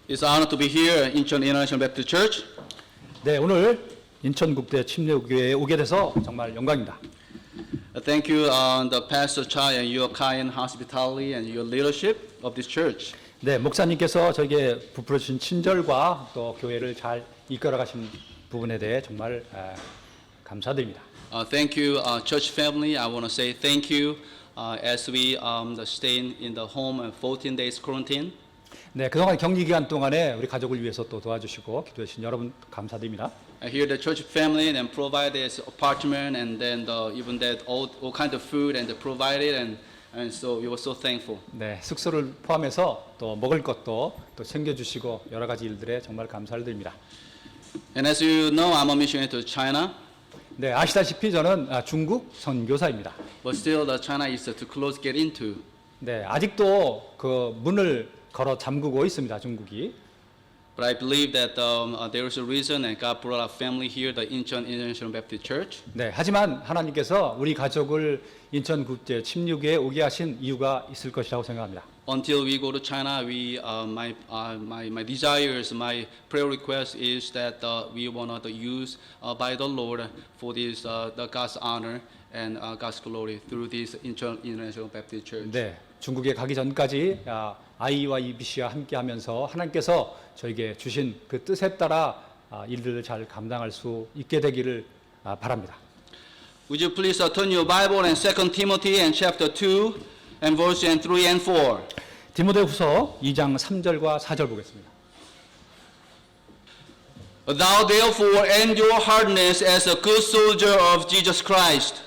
It's an honor to be here at Incheon International Baptist Church. 네, 오늘 인천국대 침례교회에 오게 돼서 정말 영광입니다. Thank you, the Pastor Chai and your kind hospitality and your leadership of this church. 네, 목사님께서 저에게 부풀어 주신 친절과 또 교회를 잘 이끌어 가신 부분에 대해 정말 감사드립니다. Thank you, church family. I want to say thank you as we staying in the home and 14 days quarantine. 네, 그동안 격리 기간 동안에 우리 가족을 위해서 또 도와주시고 기도해 주신 여러분 감사드립니다. Here the church family and provide this apartment and then even that all kind of food and provided and so we were so thankful. 네, 숙소를 포함해서 또 먹을 것도 또 챙겨주시고 여러 가지 일들에 정말 감사를 드립니다. And as you know, I'm a missionary to China. 네, 아시다시피 저는 중국 선교사입니다. But still, the China is too close to get into. 네, 아직도 그 문을 걸어 잠그고 있습니다, 중국이. But I believe that there is a reason, and God brought our family here, the Incheon International Baptist Church. 네, 하지만 하나님께서 우리 가족을 인천국제 침례교회에 오게 하신 이유가 있을 것이라고 생각합니다. Until we go to China, my desires, my prayer request is that we want to use by the Lord for this the God's honor and God's glory through this Incheon International Baptist Church. 네, 중국에 가기 전까지 IYBC와 함께하면서 하나님께서 저에게 주신 그 뜻에 따라 일들을 잘 감당할 수 있게 되기를 바랍니다. Would you please turn your Bible in 2 Timothy and chapter 2 and verse 3 and 4. 디모데후서 2장 3절과 4절 보겠습니다. Thou therefore endure hardness as a good soldier of Jesus Christ.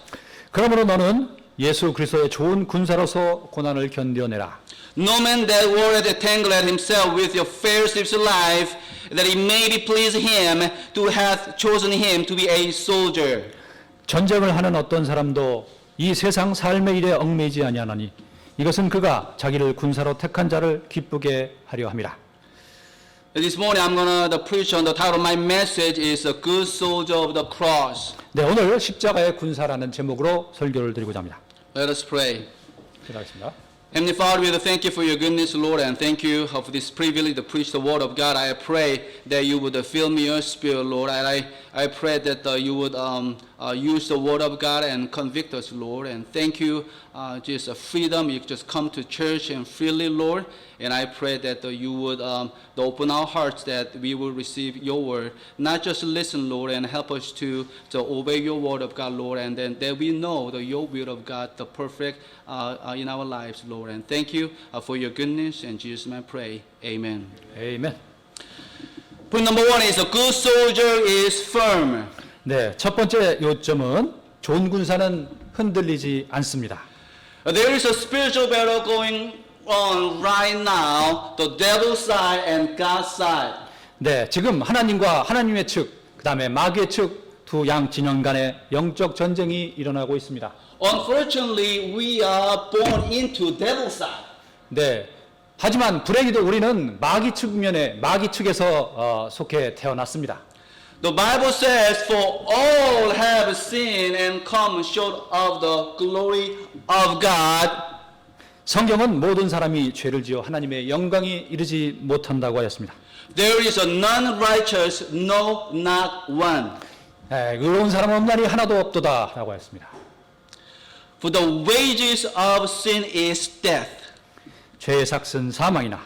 그러므로 너는 예수 그리스도의 좋은 군사로서 고난을 견뎌내라. No man that warreth entangled himself with your Pharisees' life, that he may be pleased him who hath chosen him to be a soldier. 전쟁을 하는 어떤 사람도 이 세상 삶의 일에 얽매이지 아니하나니 이것은 그가 자기를 군사로 택한 자를 기쁘게 하려 함이라. This morning I'm going to preach on the title of my message is a good soldier of the cross. 네, 오늘 십자가의 군사라는 제목으로 설교를 드리고자 합니다. Let us pray. 기도하겠습니다. Heavenly Father, we thank you for your goodness, Lord, and thank you for this privilege to preach the word of God. I pray that you would fill me your spirit, Lord, and I pray that you would use the word of God and convict us, Lord, and thank you, just freedom. You just come to church and freely, Lord, and I pray that you would open our hearts that we will receive your word, not just listen, Lord, and help us to obey your word of God, Lord, and then that we know your will of God, the perfect in our lives, Lord. And thank you for your goodness. In Jesus' name I pray. Amen. 아멘. Point number one is a good soldier is firm. 네, 첫 번째 요점은 좋은 군사는 흔들리지 않습니다. There is a spiritual battle going on right now, the devil's side and God's side. 네, 지금 하나님과 하나님의 측, 그 다음에 마귀의 측 두 양 진영 간의 영적 전쟁이 일어나고 있습니다. Unfortunately, we are born into devil's side. 네, 하지만 불행히도 우리는 마귀 측면에 마귀 측에서 속해 태어났습니다. The Bible says, "For all have sinned and come short of the glory of God." 성경은 모든 사람이 죄를 지어 하나님의 영광이 이르지 못한다고 하였습니다. There is none righteous, no, not one. 네, 의로운 사람 없나니 하나도 없도다라고 하였습니다. For the wages of sin is death. 죄의 삭은 사망이나.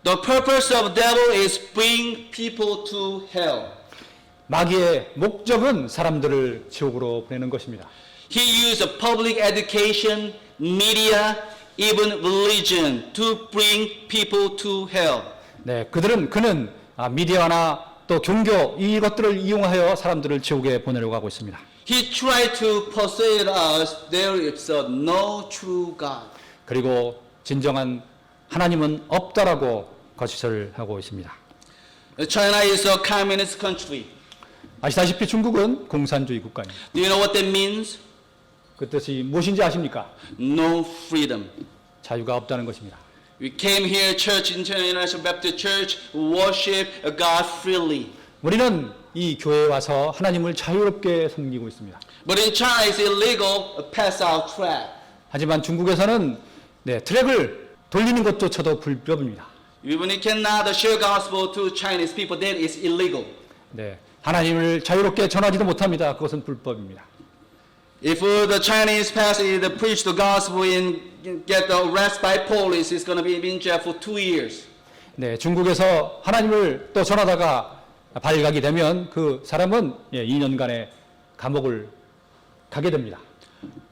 The purpose of devil is bring people to hell. 마귀의 목적은 사람들을 지옥으로 보내는 것입니다. He used public education, media, even religion to bring people to hell. 네, 그는 미디어나 또 종교 이것들을 이용하여 사람들을 지옥에 보내려고 하고 있습니다. He tried to persuade us there is no true God. 그리고 진정한 하나님은 없다라고 거짓을 하고 있습니다. China is a communist country. 아시다시피 중국은 공산주의 국가입니다. Do you know what that means? 그 뜻이 무엇인지 아십니까? No freedom. 자유가 없다는 것입니다. We came here, Church International Baptist Church, worship God freely. 우리는 이 교회에 와서 하나님을 자유롭게 섬기고 있습니다. But in China, it's illegal to pass out track. 하지만 중국에서는 트랙을 돌리는 것조차도 불법입니다. Even you cannot share gospel to Chinese people, that is illegal. 네, 하나님을 자유롭게 전하지도 못합니다. 그것은 불법입니다. If the Chinese pastor preach the gospel and get arrested by police, he's going to be in jail for 2 years. 네, 중국에서 하나님을 또 전하다가 발각이 되면 그 사람은 2년간의 감옥을 가게 됩니다.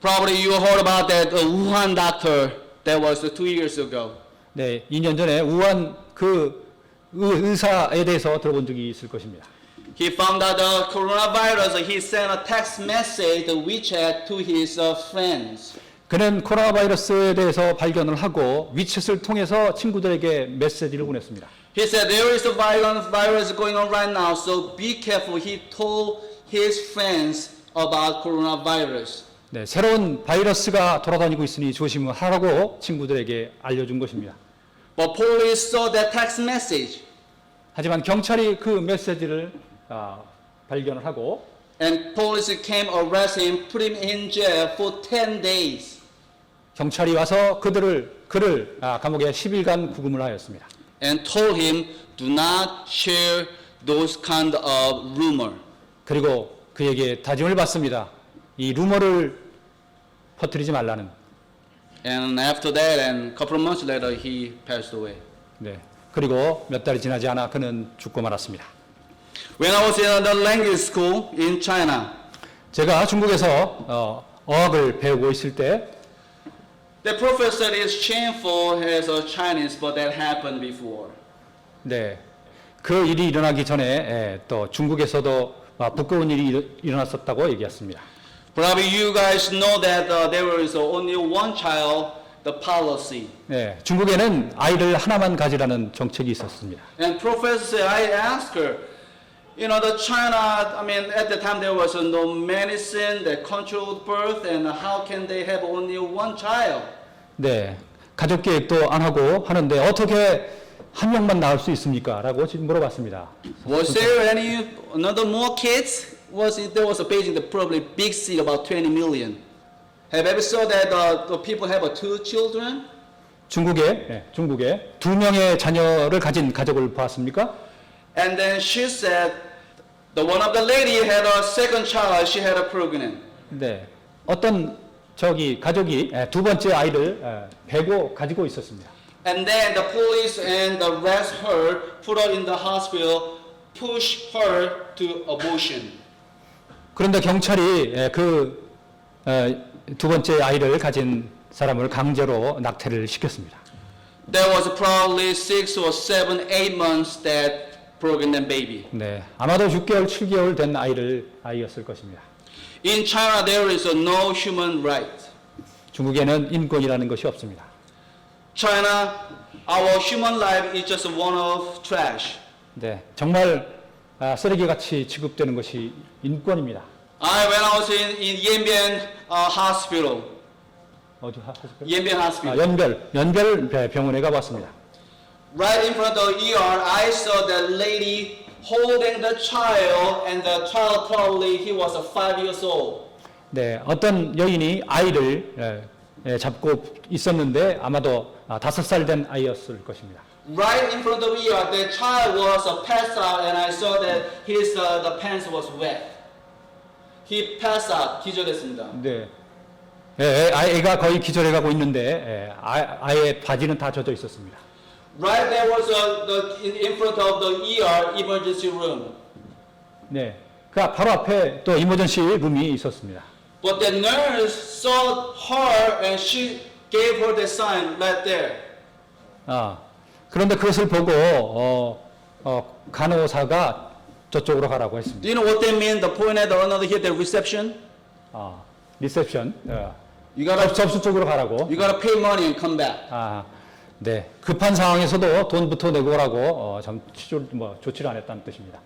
Probably you heard about that Wuhan doctor that was 2 years ago. 네, 2년 전에 우한 그 의사에 대해서 들어본 적이 있을 것입니다. He found out the coronavirus. He sent a text message, the WeChat, to his friends. 그는 코로나 바이러스에 대해서 발견을 하고 위챗을 통해서 친구들에게 메시지를 보냈습니다. He said there is a virus going on right now, so be careful. He told his friends about coronavirus. 네, 새로운 바이러스가 돌아다니고 있으니 조심하라고 친구들에게 알려준 것입니다. But police saw that text message, 하지만 경찰이 그 메시지를 발견을 하고 and police came, arrest him, put him in jail for 10 days. 경찰이 와서 그를 감옥에 10일간 구금을 하였습니다. And told him, do not share those kind of rumor. 그리고 그에게 다짐을 받습니다. 이 루머를 퍼뜨리지 말라는. And after that, and a couple of months later, he passed away. 네. 그리고 몇 달이 지나지 않아 그는 죽고 말았습니다. When I was in the language school in China, 제가 중국에서 어학을 배우고 있을 때 the professor is shameful as a Chinese, but that happened before. 네. 그 일이 일어나기 전에 또 중국에서도 부끄러운 일이 일어났었다고 얘기했습니다. Probably you guys know that there is only one child, the policy. 네. 중국에는 아이를 하나만 가지라는 정책이 있었습니다. And professor said, I asked her, you know, the China, I mean, at the time there was no medicine that controlled birth, and how can they have only one child? 네. 가족 계획도 안 하고 하는데 어떻게 한 명만 낳을 수 있습니까? 라고 물어봤습니다. Was there any another more kids? There was a Beijing, the probably big city, about 20 million. Have you ever saw that the people have 2 children? 중국에 2명의 자녀를 가진 가족을 보았습니까? And then she said, the one of the lady had a second child. She had a pregnant. 네. 어떤 가족이 두 번째 아이를 배고 가지고 있었습니다. And then the police and arrest her, put her in the hospital, push her to abortion. 그런데 경찰이 그 두 번째 아이를 가진 사람을 강제로 낙태를 시켰습니다. There was probably 6 or 7, 8 months that pregnant baby. 네, 아마도 6개월, 7개월 된 아이였을 것입니다. In China, there is no human right. 중국에는 인권이라는 것이 없습니다. China, our human life is just one of trash. 네, 정말 쓰레기같이 취급되는 것이 인권입니다. When I was in Yanbian Hospital, 어디 하셨어요? Yanbian Hospital. 연별 병원에 가봤습니다. Right in front of the ER, I saw the lady holding the child, and the child probably he was 5 years old. 네, 어떤 여인이 아이를 잡고 있었는데 아마도 5살 된 아이였을 것입니다. Right in front of the ER, the child was passed out, and I saw that his the pants was wet. He passed out, 기절했습니다. 네, 아이가 거의 기절해가고 있는데 아이의 바지는 다 젖어 있었습니다. Right there was in front of the ER emergency room. 네, 그 바로 앞에 또 이머전시 룸이 있었습니다. But the nurse saw her and she gave her the sign right there. 그런데 그것을 보고 간호사가 저쪽으로 가라고 했습니다. Do you know what they mean? The point at another here, the reception. 리셉션, You gotta 접수 쪽으로 가라고. you gotta pay money and come back. 네, 급한 상황에서도 돈부터 내고 오라고 조치를 안 했다는 뜻입니다.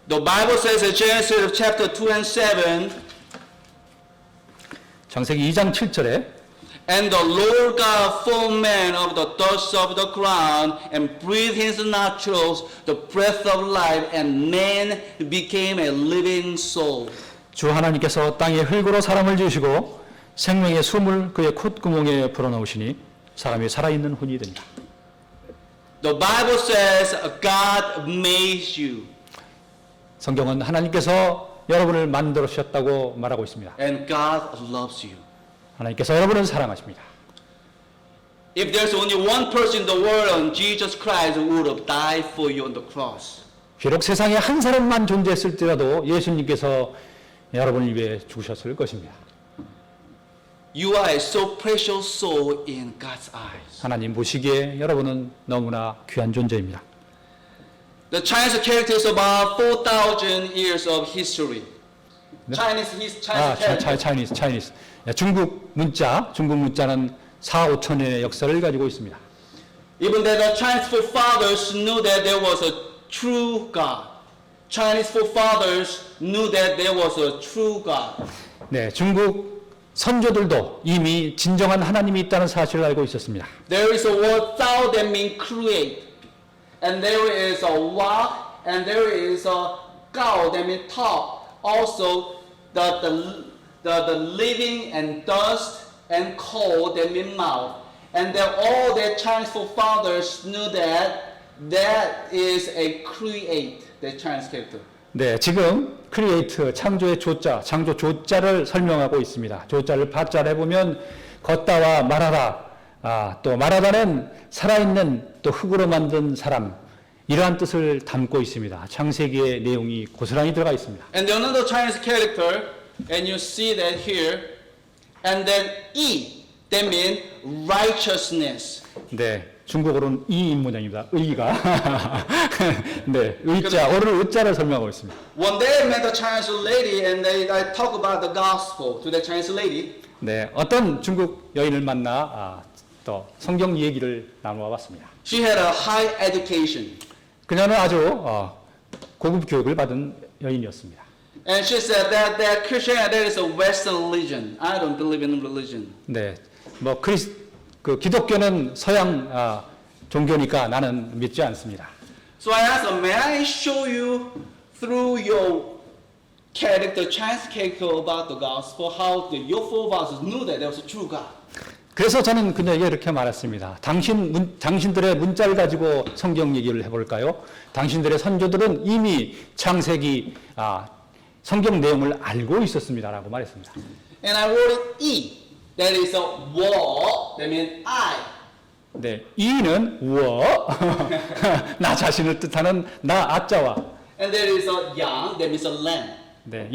The Bible says in Genesis chapter 2 and 7, 창세기 2장 7절에 and the Lord God formed man of the dust of the ground and breathed his nostrils the breath of life, and man became a living soul. 주 하나님께서 땅의 흙으로 사람을 지으시고 생명의 숨을 그의 콧구멍에 불어넣으시니 사람이 살아있는 혼이 됩니다. The Bible says God made you 성경은 하나님께서 여러분을 만들으셨다고 말하고 있습니다. and God loves you. 하나님께서 여러분을 사랑하십니다. If there's only one person in the world, Jesus Christ would have died for you on the cross. 비록 세상에 한 사람만 존재했을지라도 예수님께서 여러분을 위해 죽으셨을 것입니다. You are a so precious soul in God's eyes. 하나님 보시기에 여러분은 너무나 귀한 존재입니다. The Chinese character is about 4,000 years of history. 네? Chinese character. Chinese. 중국 문자는 4,5천년의 역사를 가지고 있습니다. Even that the Chinese forefathers knew that there was a true God. Chinese forefathers knew that there was a true God. 네, 중국 선조들도 이미 진정한 하나님이 있다는 사실을 알고 있었습니다. There is a word Tao that means create. And there is a Wa and there is a Gao that means top. Also the living and dust and cold that mean mouth. And that all the Chinese forefathers knew that is a create, the Chinese character. 네, 지금 크리에이트 창조의 조자, 창조 조자를 설명하고 있습니다. 조자를 파자를 해보면 걷다와 말하다, 또 말하다는 살아있는 또 흙으로 만든 사람, 이러한 뜻을 담고 있습니다. 창세기의 내용이 고스란히 들어가 있습니다. And another Chinese character, and you see that here, and then E, that means righteousness. 네, 중국어로는 이 모양입니다. 의가. 네, 의자, 오늘 의자를 설명하고 있습니다. One day I met a Chinese lady and I talk about the gospel to the Chinese lady. 네, 어떤 중국 여인을 만나 또 성경 얘기를 나누어 봤습니다. She had a high education. 그녀는 아주 고급 교육을 받은 여인이었습니다. And she said that Christianity is a Western religion. I don't believe in religion. 네, 기독교는 서양 종교니까 나는 믿지 않습니다. So I asked her, may I show you through your character, Chinese character about the gospel, how your forefathers knew that there was a true God. 그래서 저는 그녀에게 이렇게 말했습니다. 당신들의 문자를 가지고 성경 얘기를 해볼까요? 당신들의 선조들은 이미 창세기 성경 내용을 알고 있었습니다라고 말했습니다. And I wrote it E. That is a wo, that means I. 네, 이는 워, 나 자신을 뜻하는 나 아자와. And there is a yang, that means a lamb. 네,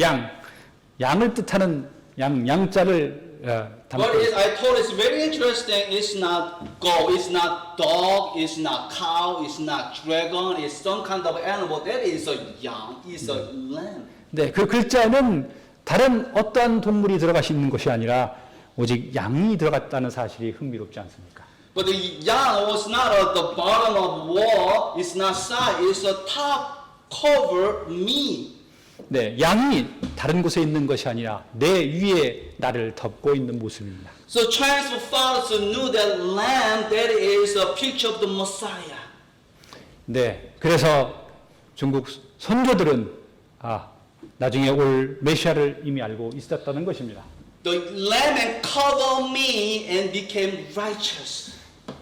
양을 뜻하는 양자를 담고. But I thought it's very interesting. It's not goat, it's not dog, it's not cow, it's not dragon, it's some kind of animal. That is a yang, it's a lamb. 네, 그 글자는 다른 어떠한 동물이 들어가 있는 것이 아니라 오직 양이 들어갔다는 사실이 흥미롭지 않습니까? But the yang was not at the bottom of wall, it's not side, it's a top cover me. 네, 양이 다른 곳에 있는 것이 아니라 내 위에 나를 덮고 있는 모습입니다. So Chinese forefathers knew that lamb, that is a picture of the Messiah. 네, 그래서 중국 선조들은 나중에 올 메시아를 이미 알고 있었다는 것입니다. The lamb and covered me and became righteous.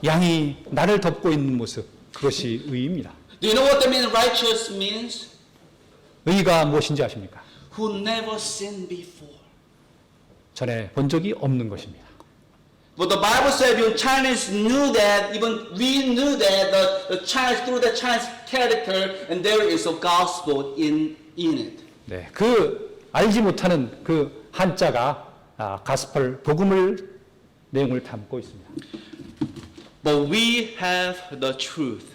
양이 나를 덮고 있는 모습, 그것이 의입니다. Do you know what that means? Righteous means 의가 무엇인지 아십니까? who never sinned before. 전에 본 적이 없는 것입니다. But the Bible said you Chinese knew that, even we knew that the Chinese through the Chinese character, and there is a gospel in it. 네, 그 알지 못하는 그 한자가 가스펠 복음을 내용을 담고 있습니다. But we have the truth,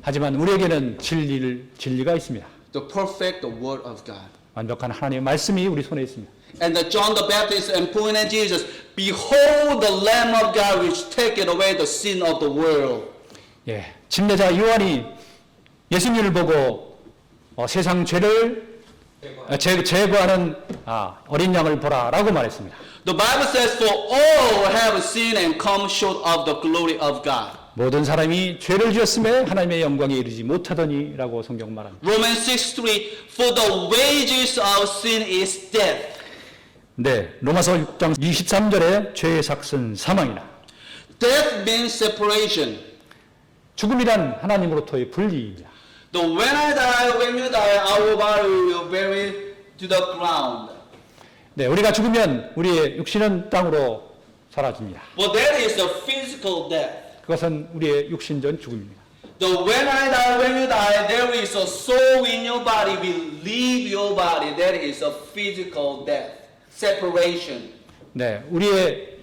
하지만 우리에게는 진리가 있습니다. the perfect word of God. 완벽한 하나님의 말씀이 우리 손에 있습니다. And the John the Baptist and pointing at Jesus, behold the Lamb of God which taketh away the sin of the world. 예, 침례자 요한이 예수님을 보고 세상 죄를 제거하는 어린 양을 보라라고 말했습니다. The Bible says, for all have sinned and come short of the glory of God. 모든 사람이 죄를 지었음에 하나님의 영광에 이르지 못하더니라고 성경 말합니다. Romans 6:3, for the wages of sin is death. 네, 로마서 6장 23절에 죄의 삭은 사망이라. Death means separation. 죽음이란 하나님으로부터의 분리입니다. The when I die, when you die, our body will bury to the ground. 네, 우리가 죽으면 우리의 육신은 땅으로 사라집니다. But that is the physical death. 그것은 우리의 육신전 죽음입니다. The when I die, when you die, there is a soul in your body will leave your body. That is a physical death, separation. 네, 우리의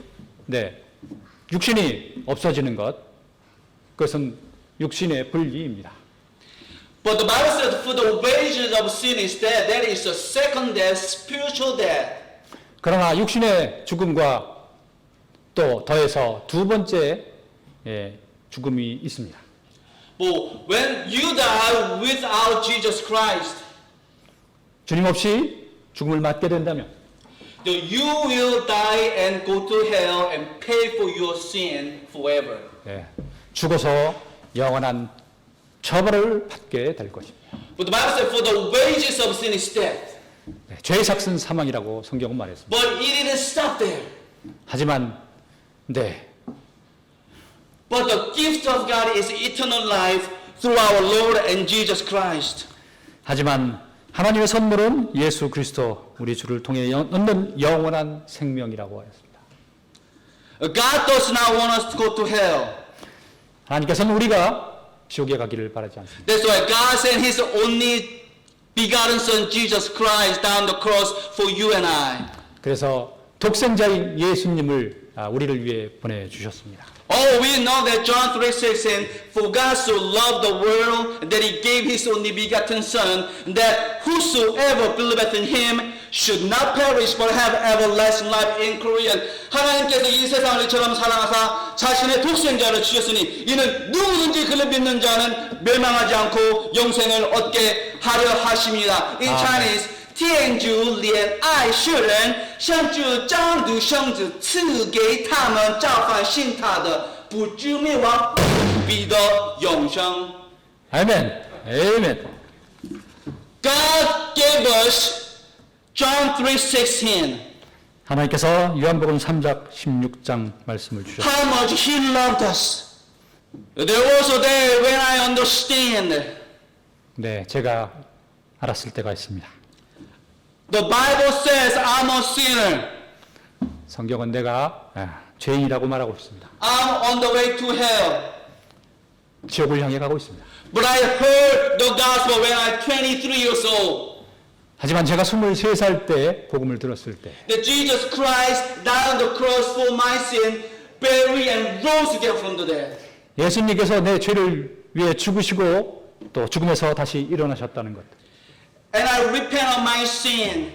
육신이 없어지는 것, 그것은 육신의 분리입니다. But the Bible says for the wages of sin is death. That is a second death, spiritual death. 그러나 육신의 죽음과 또 더해서 두 번째 죽음이 있습니다. But when you die without Jesus Christ, 주님 없이 죽음을 맞게 된다면 you will die and go to hell and pay for your sin forever. 죽어서 영원한 처벌을 받게 될 것입니다. But the Bible says for the wages of sin is death. 죄의 삭은 사망이라고 성경은 말했습니다. But it didn't stop there. 하지만 But the gift of God is eternal life through our Lord and Jesus Christ. 하지만 하나님의 선물은 예수 그리스도 우리 주를 통해 얻는 영원한 생명이라고 하였습니다. God does not want us to go to hell. 하나님께서는 우리가 지옥에 가기를 바라지 않습니다. That's why God sent His only begotten Son Jesus Christ down the cross for you and I. 그래서 독생자인 예수님을 우리를 위해 보내주셨습니다. Oh, we know that John 3:16, for God so loved the world that He gave His only begotten Son, that whosoever believeth in Him should not perish but have everlasting life. In Korean, 하나님께서 이 세상을 이처럼 사랑하사 자신의 독생자를 주셨으니 이는 누구든지 그를 믿는 자는 멸망하지 않고 영생을 얻게 하려 하십니다. In Chinese, 天主怜爱世人，向主将独生子赐给他们，造反信他的，不至灭亡，必得永生。 아멘. 아멘. God gave us John 3:16. 하나님께서 요한복음 3장 16장 말씀을 주셨습니다. How much He loved us. There was a day when I understand. 네, 제가 알았을 때가 있습니다. The Bible says I'm a sinner. 성경은 내가 죄인이라고 말하고 있습니다. I'm on the way to hell. 지옥을 향해 가고 있습니다. But I heard the gospel when I was 23 years old. 하지만 제가 23살 때 복음을 들었을 때 That Jesus Christ died on the cross for my sin, buried and rose again from the dead. 예수님께서 내 죄를 위해 죽으시고 또 죽음에서 다시 일어나셨다는 것. And I repent of my sin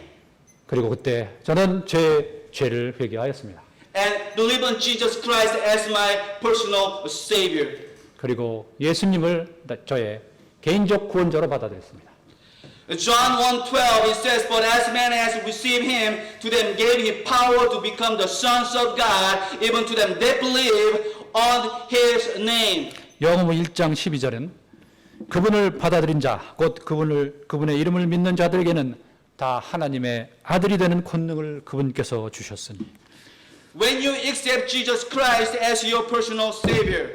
그리고 그때 저는 제 죄를 회개하였습니다. and believe on Jesus Christ as my personal Savior. 그리고 예수님을 저의 개인적 구원자로 받아들였습니다. John 1:12 it says, "But as many as receive Him, to them gave He power to become the sons of God, even to them that believe on His name." 요한복음 1장 12절은 그분을 받아들인 자, 곧 그분의 이름을 믿는 자들에게는 다 하나님의 아들이 되는 권능을 그분께서 주셨으니. When you accept Jesus Christ as your personal Savior,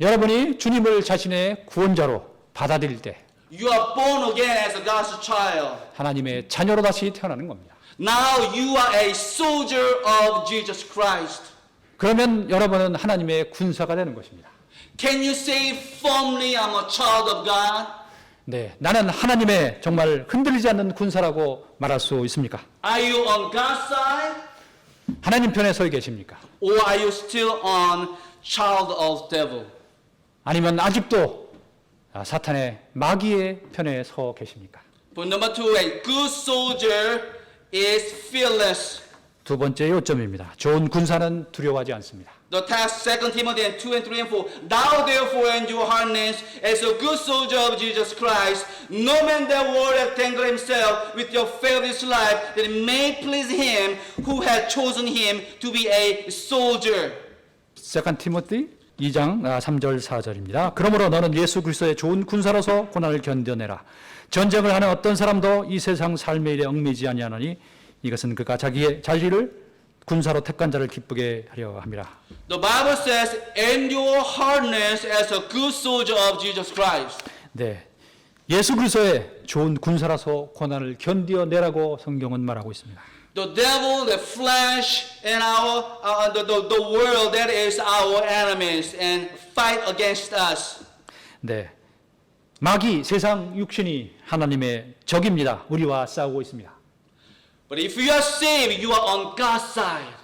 여러분이 주님을 자신의 구원자로 받아들일 때 you are born again as a God's child. 하나님의 자녀로 다시 태어나는 겁니다. Now you are a soldier of Jesus Christ. 그러면 여러분은 하나님의 군사가 되는 것입니다. Can you say firmly, I'm a child of God? 네, 나는 하나님의 정말 흔들리지 않는 군사라고 말할 수 있습니까? Are you on God's side? 하나님 편에 서 계십니까? Or are you still on child of devil? 아니면 아직도 사탄의 마귀의 편에 서 계십니까? But number two, a good soldier is fearless. 두 번째 요점입니다. 좋은 군사는 두려워하지 않습니다. The text 2 Timothy 2 and 3 and 4. Thou therefore endure hardness as a good soldier of Jesus Christ. No man that will entangle himself with your faithless life, that it may please him who hath chosen him to be a soldier. 2 티모티 2장 3절 4절입니다. 그러므로 너는 예수 그리스도의 좋은 군사로서 고난을 견뎌내라. 전쟁을 하는 어떤 사람도 이 세상 삶의 일에 얽매이지 아니하노니 이것은 그가 자기를 군사로 택한 자를 기쁘게 하려 함이라. The Bible says, endure hardness as a good soldier of Jesus Christ. 네, 예수 그리스도의 좋은 군사라서 고난을 견디어내라고 성경은 말하고 있습니다. The devil, the flesh, and the world that is our enemies and fight against us. 네, 마귀 세상 육신이 하나님의 적입니다. 우리와 싸우고 있습니다. But if you are saved, you are on God's side,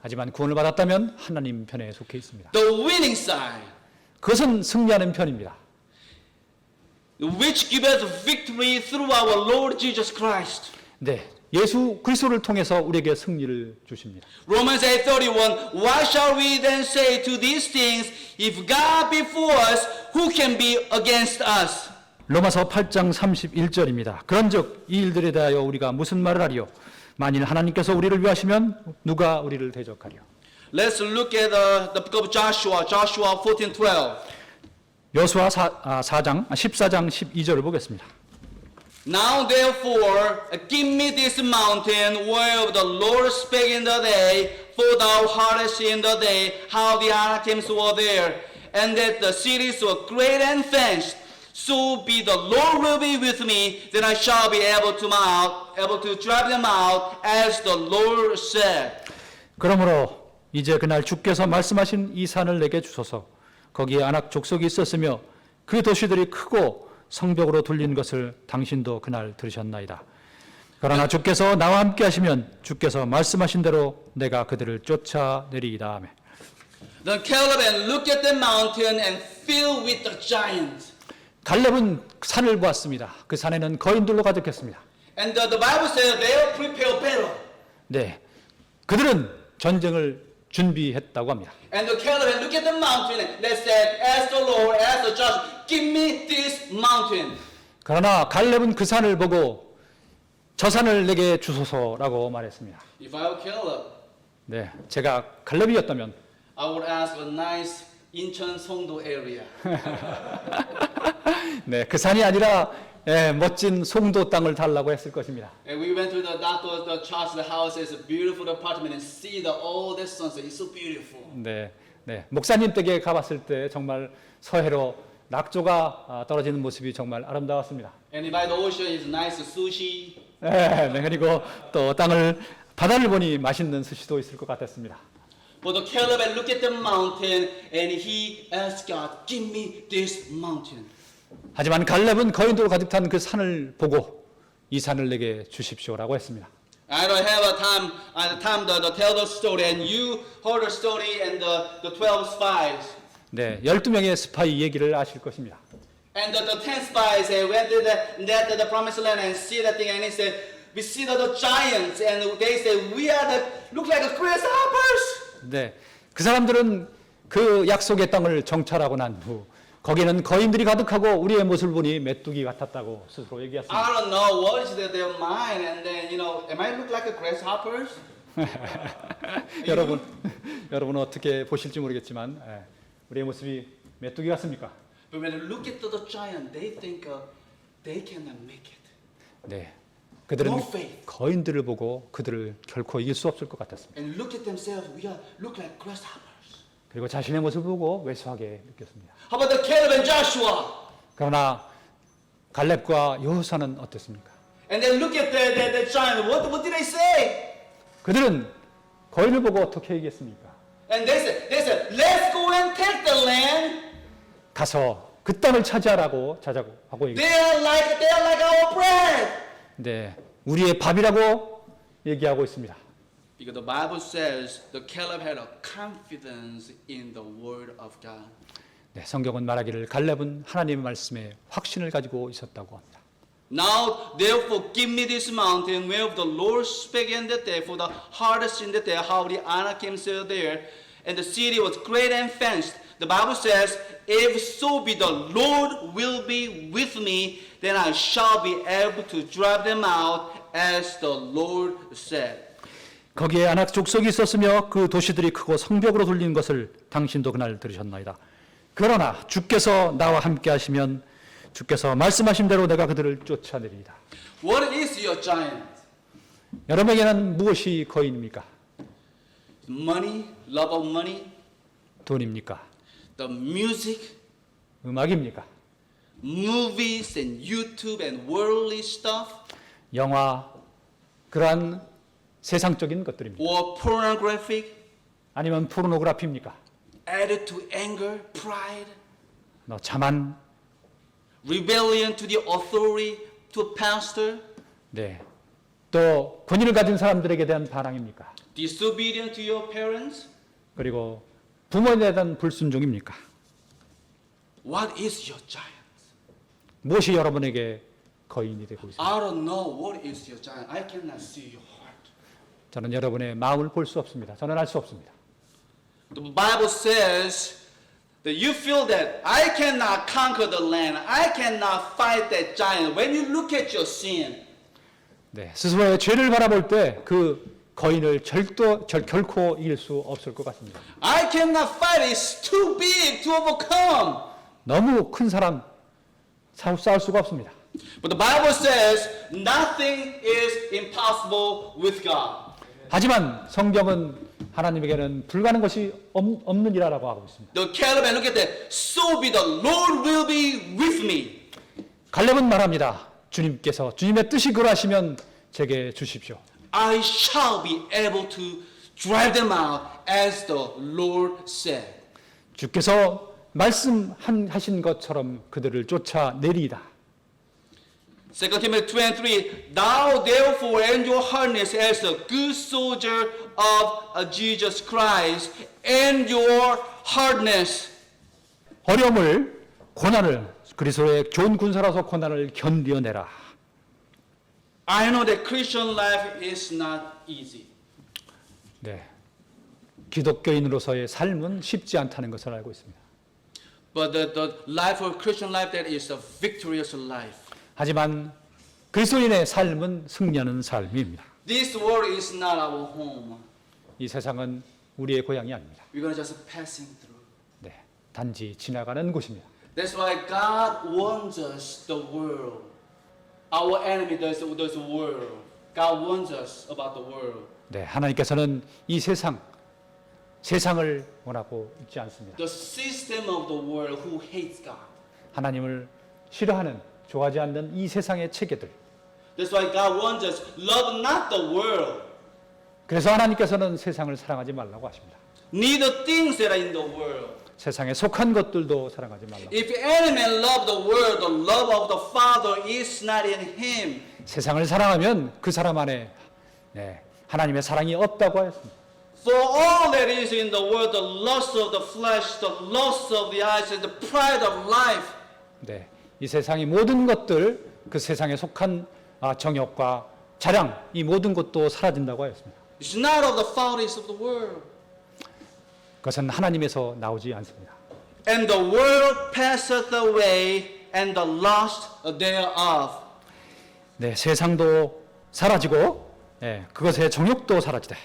하지만 구원을 받았다면 하나님 편에 속해 있습니다. the winning side, 그것은 승리하는 편입니다. which gives us victory through our Lord Jesus Christ. 네, 예수 그리스도를 통해서 우리에게 승리를 주십니다. Romans 8:31, What shall we then say to these things? If God be for us, who can be against us? 로마서 8장 31절입니다. 그런즉 이 일들에 대하여 우리가 무슨 말을 하리요? 만일 하나님께서 우리를 위하시면 누가 우리를 대적하리요? Let's look at the book of Joshua, Joshua 14:12. 여수와 14장 12절을 보겠습니다. Now therefore, give me this mountain where the Lord spake in the day, for thou heardest in the day how the Anakims were there, and that the cities were great and fenced. So be the Lord will be with me, then I shall be able to drive them out, as the Lord said. 그러므로 이제 그날 주께서 말씀하신 이 산을 내게 주소서. 거기에 아낙 족속이 있었으며 그 도시들이 크고 성벽으로 둘린 것을 당신도 그날 들으셨나이다. 그러나 주께서 나와 함께 하시면 주께서 말씀하신 대로 내가 그들을 쫓아내리이다. 아멘. Then Caleb and looked at the mountain and filled with the giants. 갈렙은 산을 보았습니다. 그 산에는 거인들로 가득했습니다. And the Bible says they are prepared battle. 네, 그들은 전쟁을 준비했다고 합니다. And the Caleb and looked at the mountain and they said, as the Lord, as the judge, give me this mountain. 그러나 갈렙은 그 산을 보고 저 산을 내게 주소서라고 말했습니다. If I were Caleb, 네, 제가 갈렙이었다면 I would ask a nice 인천 송도 area. 네, 그 산이 아니라 멋진 송도 땅을 달라고 했을 것입니다. And we went to the doctor, the Charles' house. It's a beautiful apartment and see all the sunset. It's so beautiful. 네, 네, 목사님 댁에 가봤을 때 정말 서해로 낙조가 떨어지는 모습이 정말 아름다웠습니다. And by the ocean is nice sushi. 네, 네, 그리고 또 바다를 보니 맛있는 스시도 있을 것 같았습니다. But the Caleb and looked at the mountain and he asked God, give me this mountain. 하지만 갈렙은 거인들로 가득 찬 그 산을 보고 이 산을 내게 주십시오라고 했습니다. I don't have time to tell the story, and you heard the story and the 12 spies. 네, 12명의 스파이 얘기를 아실 것입니다. And the 10 spies went to the promised land and see that thing, and he said, we see the giants, and they said, we are look like grasshoppers. 네, 그 사람들은 그 약속의 땅을 정찰하고 난 후 거기는 거인들이 가득하고 우리의 모습을 보니 메뚜기 같았다고 스스로 얘기했습니다. I don't know what is their mind, and then am I look like grasshoppers? 여러분 어떻게 보실지 모르겠지만 우리의 모습이 메뚜기 같습니까? But when they look at the giant, they think they cannot make it. 네, 그들은 No faith. 거인들을 보고 그들을 결코 이길 수 없을 것 같았습니다. And look at themselves, look like grasshoppers. 그리고 자신의 모습을 보고 왜소하게 느꼈습니다. How about the Caleb and Joshua? 그러나 갈렙과 여호수아는 어땠습니까? And then look at the giant. What did they say? 그들은 거인을 보고 어떻게 얘기했습니까? And they said, let's go and take the land. 가서 그 땅을 차지하라고 하고 얘기했습니다. They are like our bread. 네, 우리의 밥이라고 얘기하고 있습니다. Because the Bible says the Caleb had a confidence in the word of God. 네, 성경은 말하기를 갈렙은 하나님의 말씀에 확신을 가지고 있었다고 합니다. Now therefore give me this mountain where the Lord spake in the day, for the hardest in the day how the Anakims were there, and the city was great and fenced. The Bible says, if so be the Lord will be with me, then I shall be able to drive them out, as the Lord said. 거기에 아낙 족속이 있었으며 그 도시들이 크고 성벽으로 둘린 것을 당신도 그날 들으셨나이다. 그러나 주께서 나와 함께 하시면 주께서 말씀하신 대로 내가 그들을 쫓아내리이다. What is your giant? 여러분에게는 무엇이 거인입니까? Money, love of money, 돈입니까? the music, 음악입니까? movies and YouTube and worldly stuff, 영화, 그러한 세상적인 것들입니까? or pornographic, 아니면 포르노그래피입니까? added to anger, pride, 자만, rebellion to the authority, to pastor, 네. 또 권위를 가진 사람들에게 대한 반항입니까? disobedient to your parents. 그리고 부모에 대한 불순종입니까? What is your giant? 무엇이 여러분에게 거인이 되고 있습니까? I don't know what is your giant. I cannot see your heart. 저는 여러분의 마음을 볼 수 없습니다. 저는 알 수 없습니다. The Bible says that you feel that I cannot conquer the land. I cannot fight that giant. When you look at your sin, 네, 스스로의 죄를 바라볼 때 그 거인을 결코 이길 수 없을 것 같습니다. I cannot fight. It's too big to overcome. 너무 큰 사람 싸울 수가 없습니다. But the Bible says nothing is impossible with God. 하지만 성경은 하나님에게는 불가능한 것이 없느니라라고 하고 있습니다. The Caleb and look at that. So be the Lord will be with me. 갈렙은 말합니다. 주님의 뜻이 그러하시면 제게 주십시오. I shall be able to drive them out as the Lord said. 주께서 말씀하신 것처럼 그들을 쫓아내리이다. 2 Timothy 2:3 Thou therefore endure hardness as a good soldier of Jesus Christ. Endure hardness. 어려움을 고난을 그리스도의 좋은 군사라서 고난을 견뎌내라. I know that Christian life is not easy. 네. 기독교인으로서의 삶은 쉽지 않다는 것을 알고 있습니다. But the life of Christian life that is a victorious life. 하지만 그리스도인의 삶은 승리하는 삶입니다. This world is not our home. 이 세상은 우리의 고향이 아닙니다. We're going to just passing through. 네. 단지 지나가는 곳입니다. That's why God warns us the world. Our enemy does the world. God warns us about the world. 네. 하나님께서는 이 세상을 원하고 있지 않습니다. The system of the world who hates God. 하나님을 싫어하는 좋아하지 않는 이 세상의 체계들. That's why God warns us, love not the world. 그래서 하나님께서는 세상을 사랑하지 말라고 하십니다. Neither things that are in the world. 세상에 속한 것들도 사랑하지 말라고. If any man love the world, the love of the Father is not in him. 세상을 사랑하면 그 사람 안에 하나님의 사랑이 없다고 하였습니다. For all that is in the world, the lust of the flesh, the lust of the eyes, and the pride of life. 네, 이 세상의 모든 것들, 그 세상에 속한 정욕과 자랑, 이 모든 것도 사라진다고 하였습니다. It's not of the follies of the world. 그것은 하나님에서 나오지 않습니다. And the world passeth away, and the lust thereof. 네, 세상도 사라지고, 그것의 정욕도 사라지되.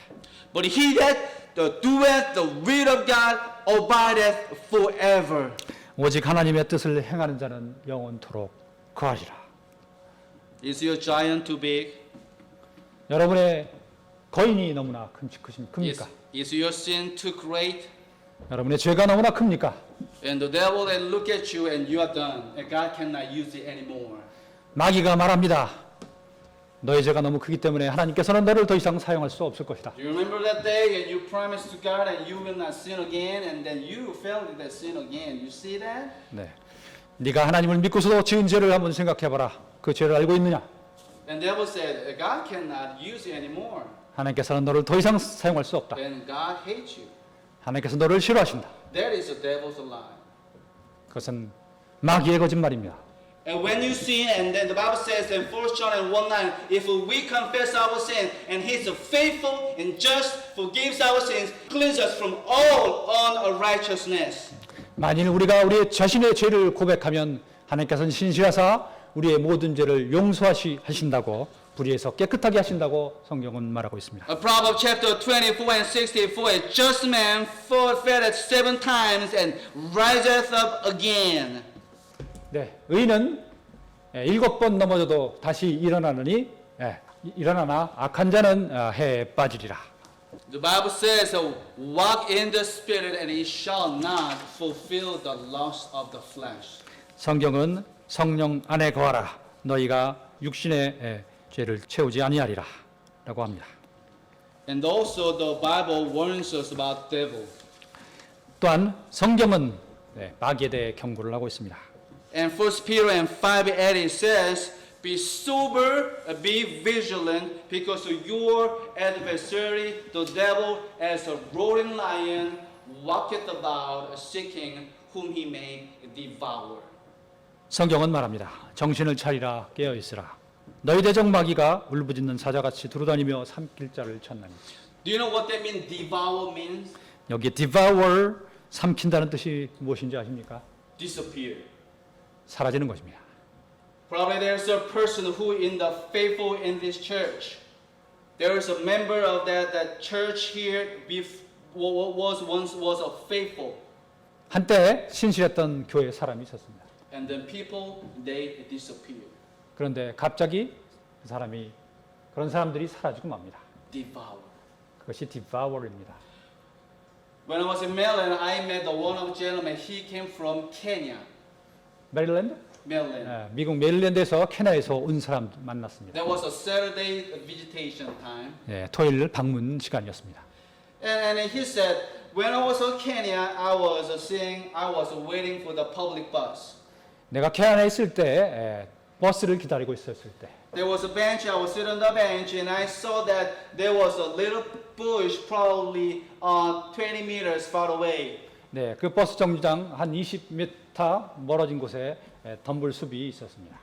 But he that doeth the will of God abideth forever. 오직 하나님의 뜻을 행하는 자는 영원토록 거하리라. Is your giant too big? 여러분의 거인이 너무나 큽니까? Is your sin too great? 여러분의 죄가 너무나 큽니까? And the devil that look at you and you are done, and God cannot use it anymore. 마귀가 말합니다. 너의 죄가 너무 크기 때문에 하나님께서는 너를 더 이상 사용할 수 없을 것이다. Do you remember that day and you promised to God and you will not sin again, and then you fell into that sin again? You see that? 네, 네가 하나님을 믿고서도 지은 죄를 한번 생각해봐라. 그 죄를 알고 있느냐? And the devil said, God cannot use it anymore. 하나님께서는 너를 더 이상 사용할 수 없다. Then God hates you. 하나님께서 너를 싫어하신다. That is the devil's lie. 그것은 마귀의 거짓말입니다. And when you sin, and then the Bible says in 1 John 1:9, if we confess our sin, and He is faithful and just, forgives our sins, cleanses us from all unrighteousness. 만일 우리가 우리 자신의 죄를 고백하면 하나님께서는 신실하사 우리의 모든 죄를 용서하신다고 불의에서 깨끗하게 하신다고 성경은 말하고 있습니다. Proverbs chapter 24 and 64, a just man falleth 7 times and riseth up again. 네, 의인은 7번 넘어져도 다시 일어나나 악한 자는 해에 빠지리라. The Bible says, walk in the Spirit and ye shall not fulfill the lust of the flesh. 성경은 성령 안에 거하라 너희가 육신의 죄를 채우지 아니하리라 라고 합니다. And also the Bible warns us about devil. 또한 성경은 마귀에 대해 경고를 하고 있습니다. And 1 Peter and 5:8 says, be sober, be vigilant, because your adversary, the devil, as a roaring lion, walketh about, seeking whom he may devour. 성경은 말합니다. 정신을 차리라 깨어 있으라. 너희 대적 마귀가 울부짖는 사자같이 두루다니며 삼킬 자를 찾나니. Do you know what that means? Devour means 여기 devour 삼킨다는 뜻이 무엇인지 아십니까? disappear. 사라지는 것입니다. Probably there's a person who in the faithful in this church. There is a member of that church here was a faithful. 한때 신실했던 교회 사람이 있었습니다. And then people they disappear. 그런데 갑자기 그런 사람들이 사라지고 맙니다. Devour. 그것이 devour입니다. When I was in Maryland, I met one of the gentlemen. He came from Kenya, 메릴랜드? Maryland. 미국 메릴랜드에서 캐나다에서 온 사람 만났습니다. That was a Saturday visitation time. 토요일 방문 시간이었습니다. And he said, when I was in Kenya, I was waiting for the public bus. 내가 캐나다에 있을 때 버스를 기다리고 있었을 때 There was a bench, I was sitting on the bench, and I saw that there was a little bush, probably 20 meters far away. 그 버스 정류장 한 20m 멀어진 곳에 덤불 숲이 있었습니다.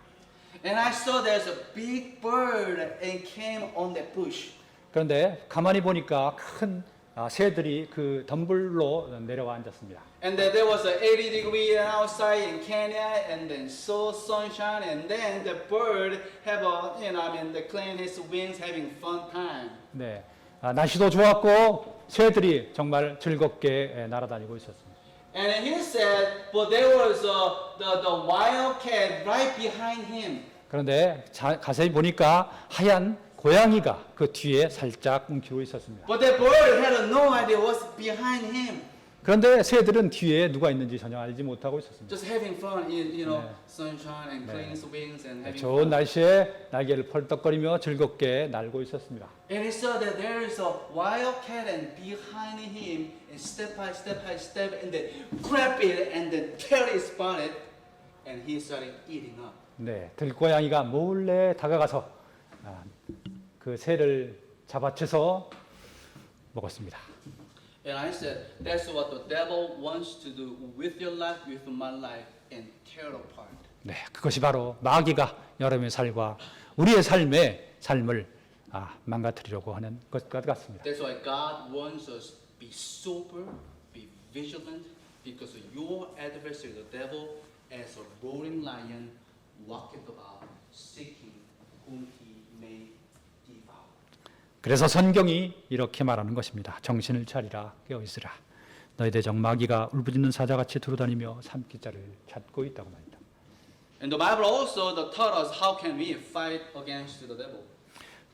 And I saw there's a big bird and came on that bush. 그런데 가만히 보니까 큰 새들이 그 덤불로 내려와 앉았습니다. And then there was a 80 degree outside in Kenya, and then so sunshine, and then the bird clean his wings, having fun time. 날씨도 좋았고 새들이 정말 즐겁게 날아다니고 있었습니다. And then he said, but there was the wild cat right behind him. 그런데 자세히 보니까 하얀 고양이가 그 뒤에 살짝 움키고 있었습니다. But the bird had no idea what's behind him. 그런데 새들은 뒤에 누가 있는지 전혀 알지 못하고 있었습니다. Just having fun, sunshine and cleaning his wings and having 좋은 fun. 날씨에 날개를 펄떡거리며 즐겁게 날고 있었습니다. And he saw that there is a wild cat and behind him, and step by step, and then grab it and then tear its bonnet, and he started eating up. 들고양이가 몰래 다가가서 그 새를 잡아채서 먹었습니다. And I said, that's what the devil wants to do with your life, with my life, and tear it apart. 그것이 바로 마귀가 여러분의 삶과 우리의 삶을 망가뜨리려고 하는 것 같습니다. That's why God wants us to be sober, be vigilant, because your adversary, the devil, as a roaring lion, walketh about, seeking whom he may devour. 그래서 성경이 이렇게 말하는 것입니다. 정신을 차리라 깨어 있으라. 너희 대적 마귀가 울부짖는 사자같이 두루다니며 삼킬 자를 찾고 있다고 말합니다. And the Bible also taught us how can we fight against the devil.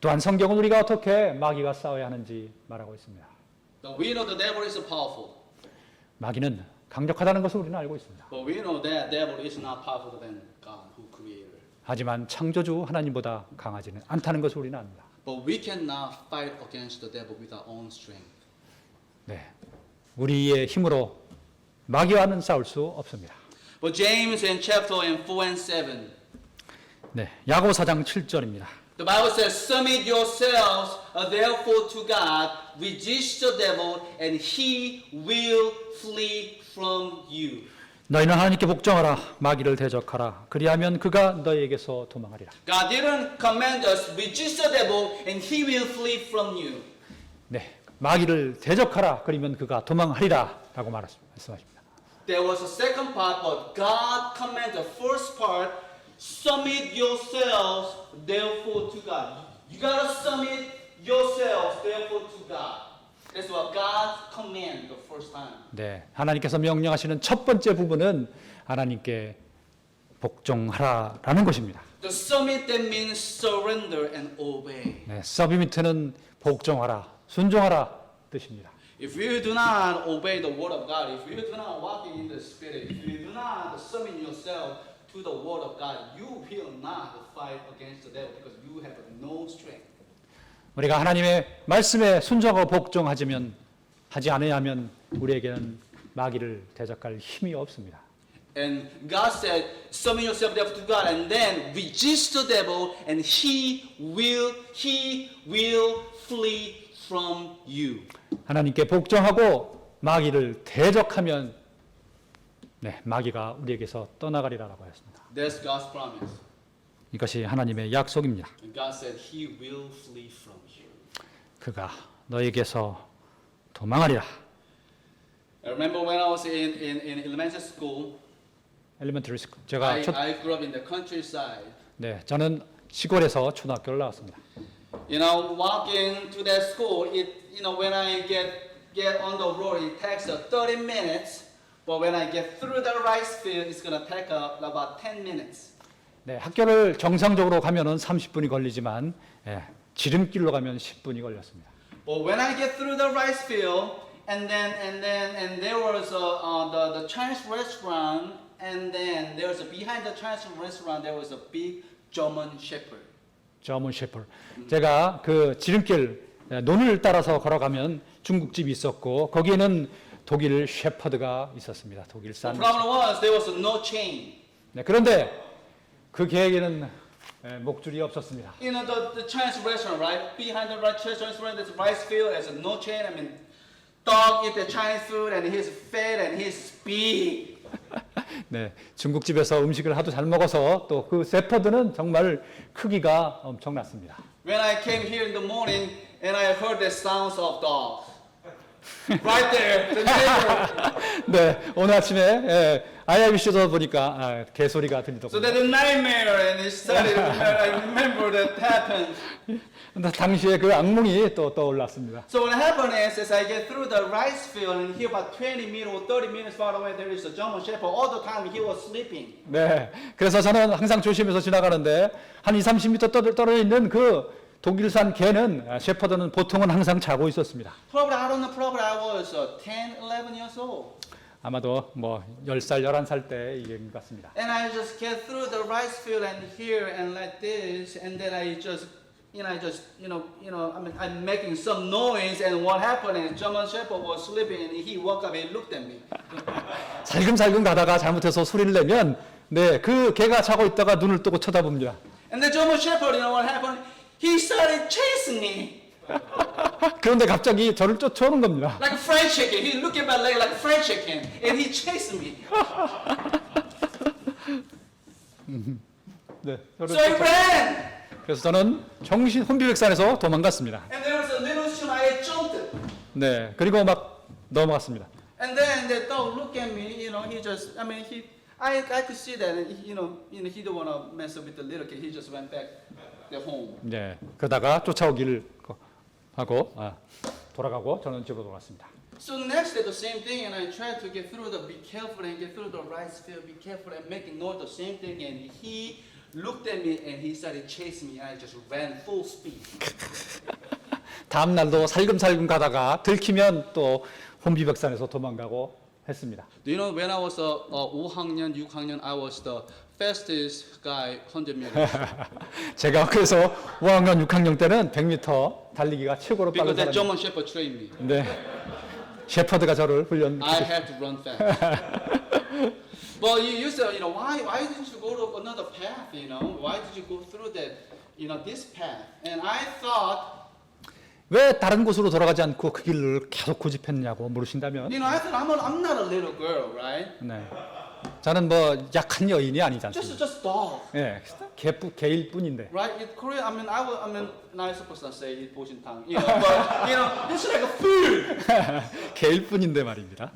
또한 성경은 우리가 어떻게 마귀가 싸워야 하는지 말하고 있습니다. Now we know the devil is powerful, 마귀는 강력하다는 것을 우리는 알고 있습니다. but we know that devil is not powerful than God who created. 하지만 창조주 하나님보다 강하지는 않다는 것을 우리는 압니다. But we cannot fight against the devil with our own strength. 우리의 힘으로 마귀와는 싸울 수 없습니다. But James in chapter 4 and 7. 야고 4장 7절입니다. The Bible says, submit yourselves therefore to God, resist the devil, and he will flee from you. 너희는 하나님께 복종하라 마귀를 대적하라 그리하면 그가 너희에게서 도망하리라. God didn't command us, resist the devil, and he will flee from you. 마귀를 대적하라 그러면 그가 도망하리라라고 말씀하십니다. There was a second part, but God commanded the first part, submit yourselves therefore to God. You gotta submit yourselves therefore to God. That's what God commanded the first time. 하나님께서 명령하시는 첫 번째 부분은 하나님께 복종하라라는 것입니다. The submit that means surrender and obey. 서비미트는 복종하라, 순종하라 뜻입니다. If you do not obey the word of God, if you do not walk in the Spirit, if you do not submit yourself to the word of God, you will not fight against the devil because you have no strength. 우리가 하나님의 말씀에 순종하고 복종하지 않으면 우리에게는 마귀를 대적할 힘이 없습니다. And God said, submit yourself therefore to God, and then resist the devil, and he will flee from you. 하나님께 복종하고 마귀를 대적하면 마귀가 우리에게서 떠나가리라고 하였습니다. That's God's promise. 이것이 하나님의 약속입니다. And God said, he will flee from you. 그가 너에게서 도망하리라. I remember when I was in elementary school, 엘리멘터리 스쿨. 제가 I grew up in the countryside. 저는 시골에서 초등학교를 나왔습니다. You know, walking to that school, when I get on the road, it takes 30 minutes. But when I get through the rice field, it's gonna take about 10 minutes. 학교를 정상적으로 가면은 30분이 걸리지만 지름길로 가면 10분이 걸렸습니다. But when I get through the rice field, and there was the Chinese restaurant, and then there was behind the Chinese restaurant there was a big German Shepherd. 저먼 셰퍼드. 제가 그 지름길 논을 따라서 걸어가면 중국집이 있었고 거기에는 독일 셰퍼드가 있었습니다. The 독일산. problem was there was no chain. 그런데 그 개에게는 목줄이 없었습니다. You know the Chinese restaurant, right? Behind the Chinese restaurant, there's a rice field. There's no chain. I mean, dog eat the Chinese food, and he's fat and he's big. 중국집에서 음식을 하도 잘 먹어서 또 그 셰퍼드는 정말 크기가 엄청났습니다. When I came here in the morning and I heard the sounds of dogs, right there, the neighbor. 오늘 아침에 IIBC에서 보니까 개소리가 So 들리더군요. that's a nightmare, and it started. I remember that happened. 당시에 그 악몽이 또 떠올랐습니다. So what happened is, as I get through the rice field and here about 20 minutes or 30 minutes far away, there is a German Shepherd. All the time he was sleeping. 그래서 저는 항상 조심해서 지나가는데 한 20-30m 떨어져 있는 그 독일산 개는 셰퍼드는 보통은 항상 자고 있었습니다. Probably I don't know. Probably I was 10, 11 years old. 아마도 뭐 10살, 11살 때 일인 것 같습니다. And I just get through the rice field and here and like this, and then I just. I'm making some noise, and what happened is German Shepherd was sleeping, and he woke up and looked at me. 살금살금 가다가 잘못해서 소리를 내면 그 개가 자고 있다가 눈을 뜨고 쳐다봅니다. And the German Shepherd, what happened? He started chasing me. 그런데 갑자기 저를 쫓아오는 겁니다. Like a fried chicken. He looked at my leg like a fried chicken, and he chased me. So I ran. 그래서 저는 정신 혼비백산에서 도망갔습니다. And there was a little stream. I jumped. 그리고 막 넘어갔습니다. And then the dog looked at me. I could see that. He didn't want to mess up with the little kid. He just went back their home. 그러다가 쫓아오기를 하고 돌아가고 저는 집으로 돌아왔습니다. So next day the same thing, and I tried to get through the be careful and get through the rice field, be careful and making noise the same thing, and he looked at me and he started chasing me. I just ran full speed. 다음 날도 살금살금 가다가 들키면 또 혼비백산에서 도망가고 했습니다. Do you know when I was 5학년, 6학년, I was the fastest guy 100m. 제가 그래서 5학년, 6학년 때는 100m 달리기가 최고로 빠른 Because that 사람입니다. German Shepherd trained me. 셰퍼드가 저를 훈련. I had to run fast. Well, you said, why didn't you go to another path? Why did you go through that, this path? And I thought. 왜 다른 곳으로 돌아가지 않고 그 길을 계속 고집했냐고 물으신다면. I thought I'm not a little girl, right? 저는 뭐 약한 여인이 아니지 않습니까? Just dog. 개일 뿐인데. Right? In Korea, not supposed to say it 보신탕, but it's like a food. 개일 뿐인데 말입니다.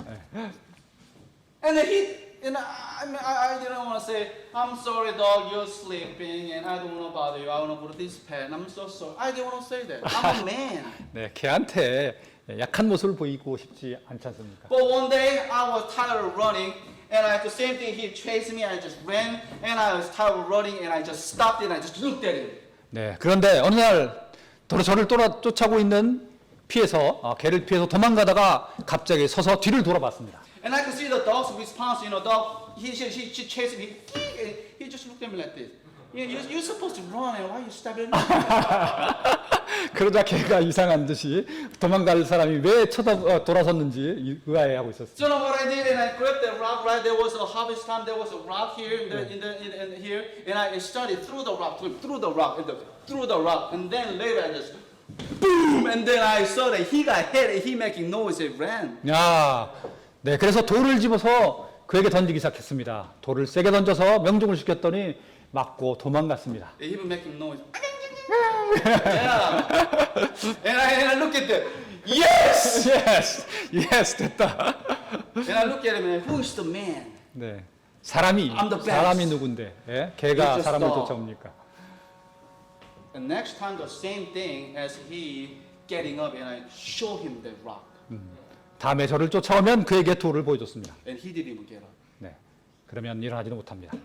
And then I didn't want to say, I'm sorry, dog, you're sleeping, and I don't want to bother you. I want to go to this pen. I'm so sorry. I didn't want to say that. I'm a man. 개한테 약한 모습을 보이고 싶지 않지 않습니까? But one day I was tired of running, and the same thing. He chased me. I just ran, and I was tired of running, and I just stopped and I just looked at him. 그런데 어느 날 저를 쫓아오고 있는 개를 피해서 도망가다가 갑자기 서서 뒤를 돌아봤습니다. And I could see the dog's response. Dog, she chasing me. He just looked at me like this. You're supposed to run, and why you stopping? 그러자 개가 이상한 듯이 도망갈 사람이 왜 돌아섰는지 의아해하고 있었어요. So what I did, and I grabbed that rock. Right, there was a harvest time. There was a rock here, in here, and I started through the rock, through the rock, and then later I just boom, and then I saw that he got hit, and he making noise and ran. 야, 네, 그래서 돌을 집어서 그에게 던지기 시작했습니다. 돌을 세게 던져서 명중을 시켰더니 맞고 도망갔습니다. He was making noise. Yeah. And I look at them. Yes. yes, 됐다. And I look at him and who is the man? 네, 사람이 I'm the best. 사람이 누군데, 예? 개가 It's a 사람을 dog. 쫓아옵니까? And next time the same thing as he getting up and I show him the rock. 다음에 저를 쫓아오면 그에게 돌을 보여줬습니다. And he didn't even get up. 네, 그러면 일어나지는 못합니다.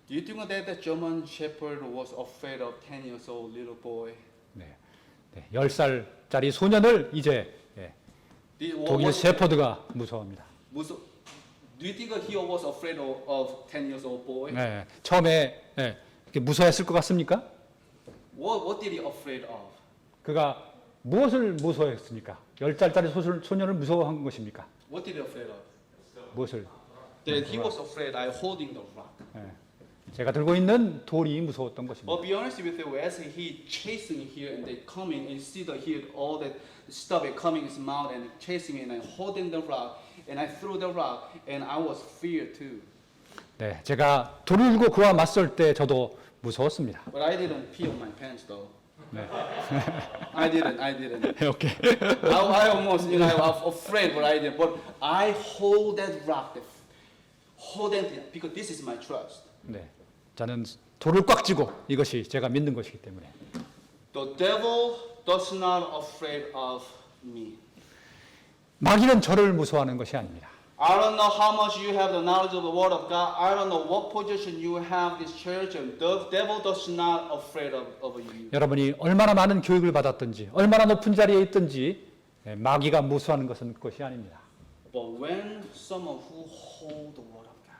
Do you think that the German Shepherd was afraid of 10 years old little boy? 네, 10살짜리 소년을 이제 독일 셰퍼드가 무서워합니다. Do you think he was afraid of 10 years old boy? 네, 처음에 이렇게 무서워했을 것 같습니까? What did he afraid of? 그가 무엇을 무서워했습니까? 10살짜리 소년을 무서워한 것입니까? What did he afraid of? 무엇을? That he was afraid I holding the rock. 제가 들고 있는 돌이 무서웠던 것입니다. I'll be honest with you, as he chasing here and they coming, and you see the here all that stuff is coming in his mouth and chasing me, and I holding the rock, and I threw the rock, and I was feared too. 네, 제가 돌을 들고 그와 맞설 때 저도 무서웠습니다. But I didn't pee on my pants though. 네. I didn't. 오케이. I almost, I was afraid, but I didn't. But I hold that rock, hold that, because this is my trust. 네, 저는 돌을 꽉 쥐고 이것이 제가 믿는 것이기 때문에. The devil does not afraid of me. 마귀는 저를 무서워하는 것이 아닙니다. I don't know how much you have the knowledge of the Word of God. I don't know what position you have in this church. And the devil does not afraid of you. 여러분이 얼마나 많은 교육을 받았든지, 얼마나 높은 자리에 있든지 마귀가 무서워하는 것은 그것이 아닙니다. But when someone who hold the Word of God.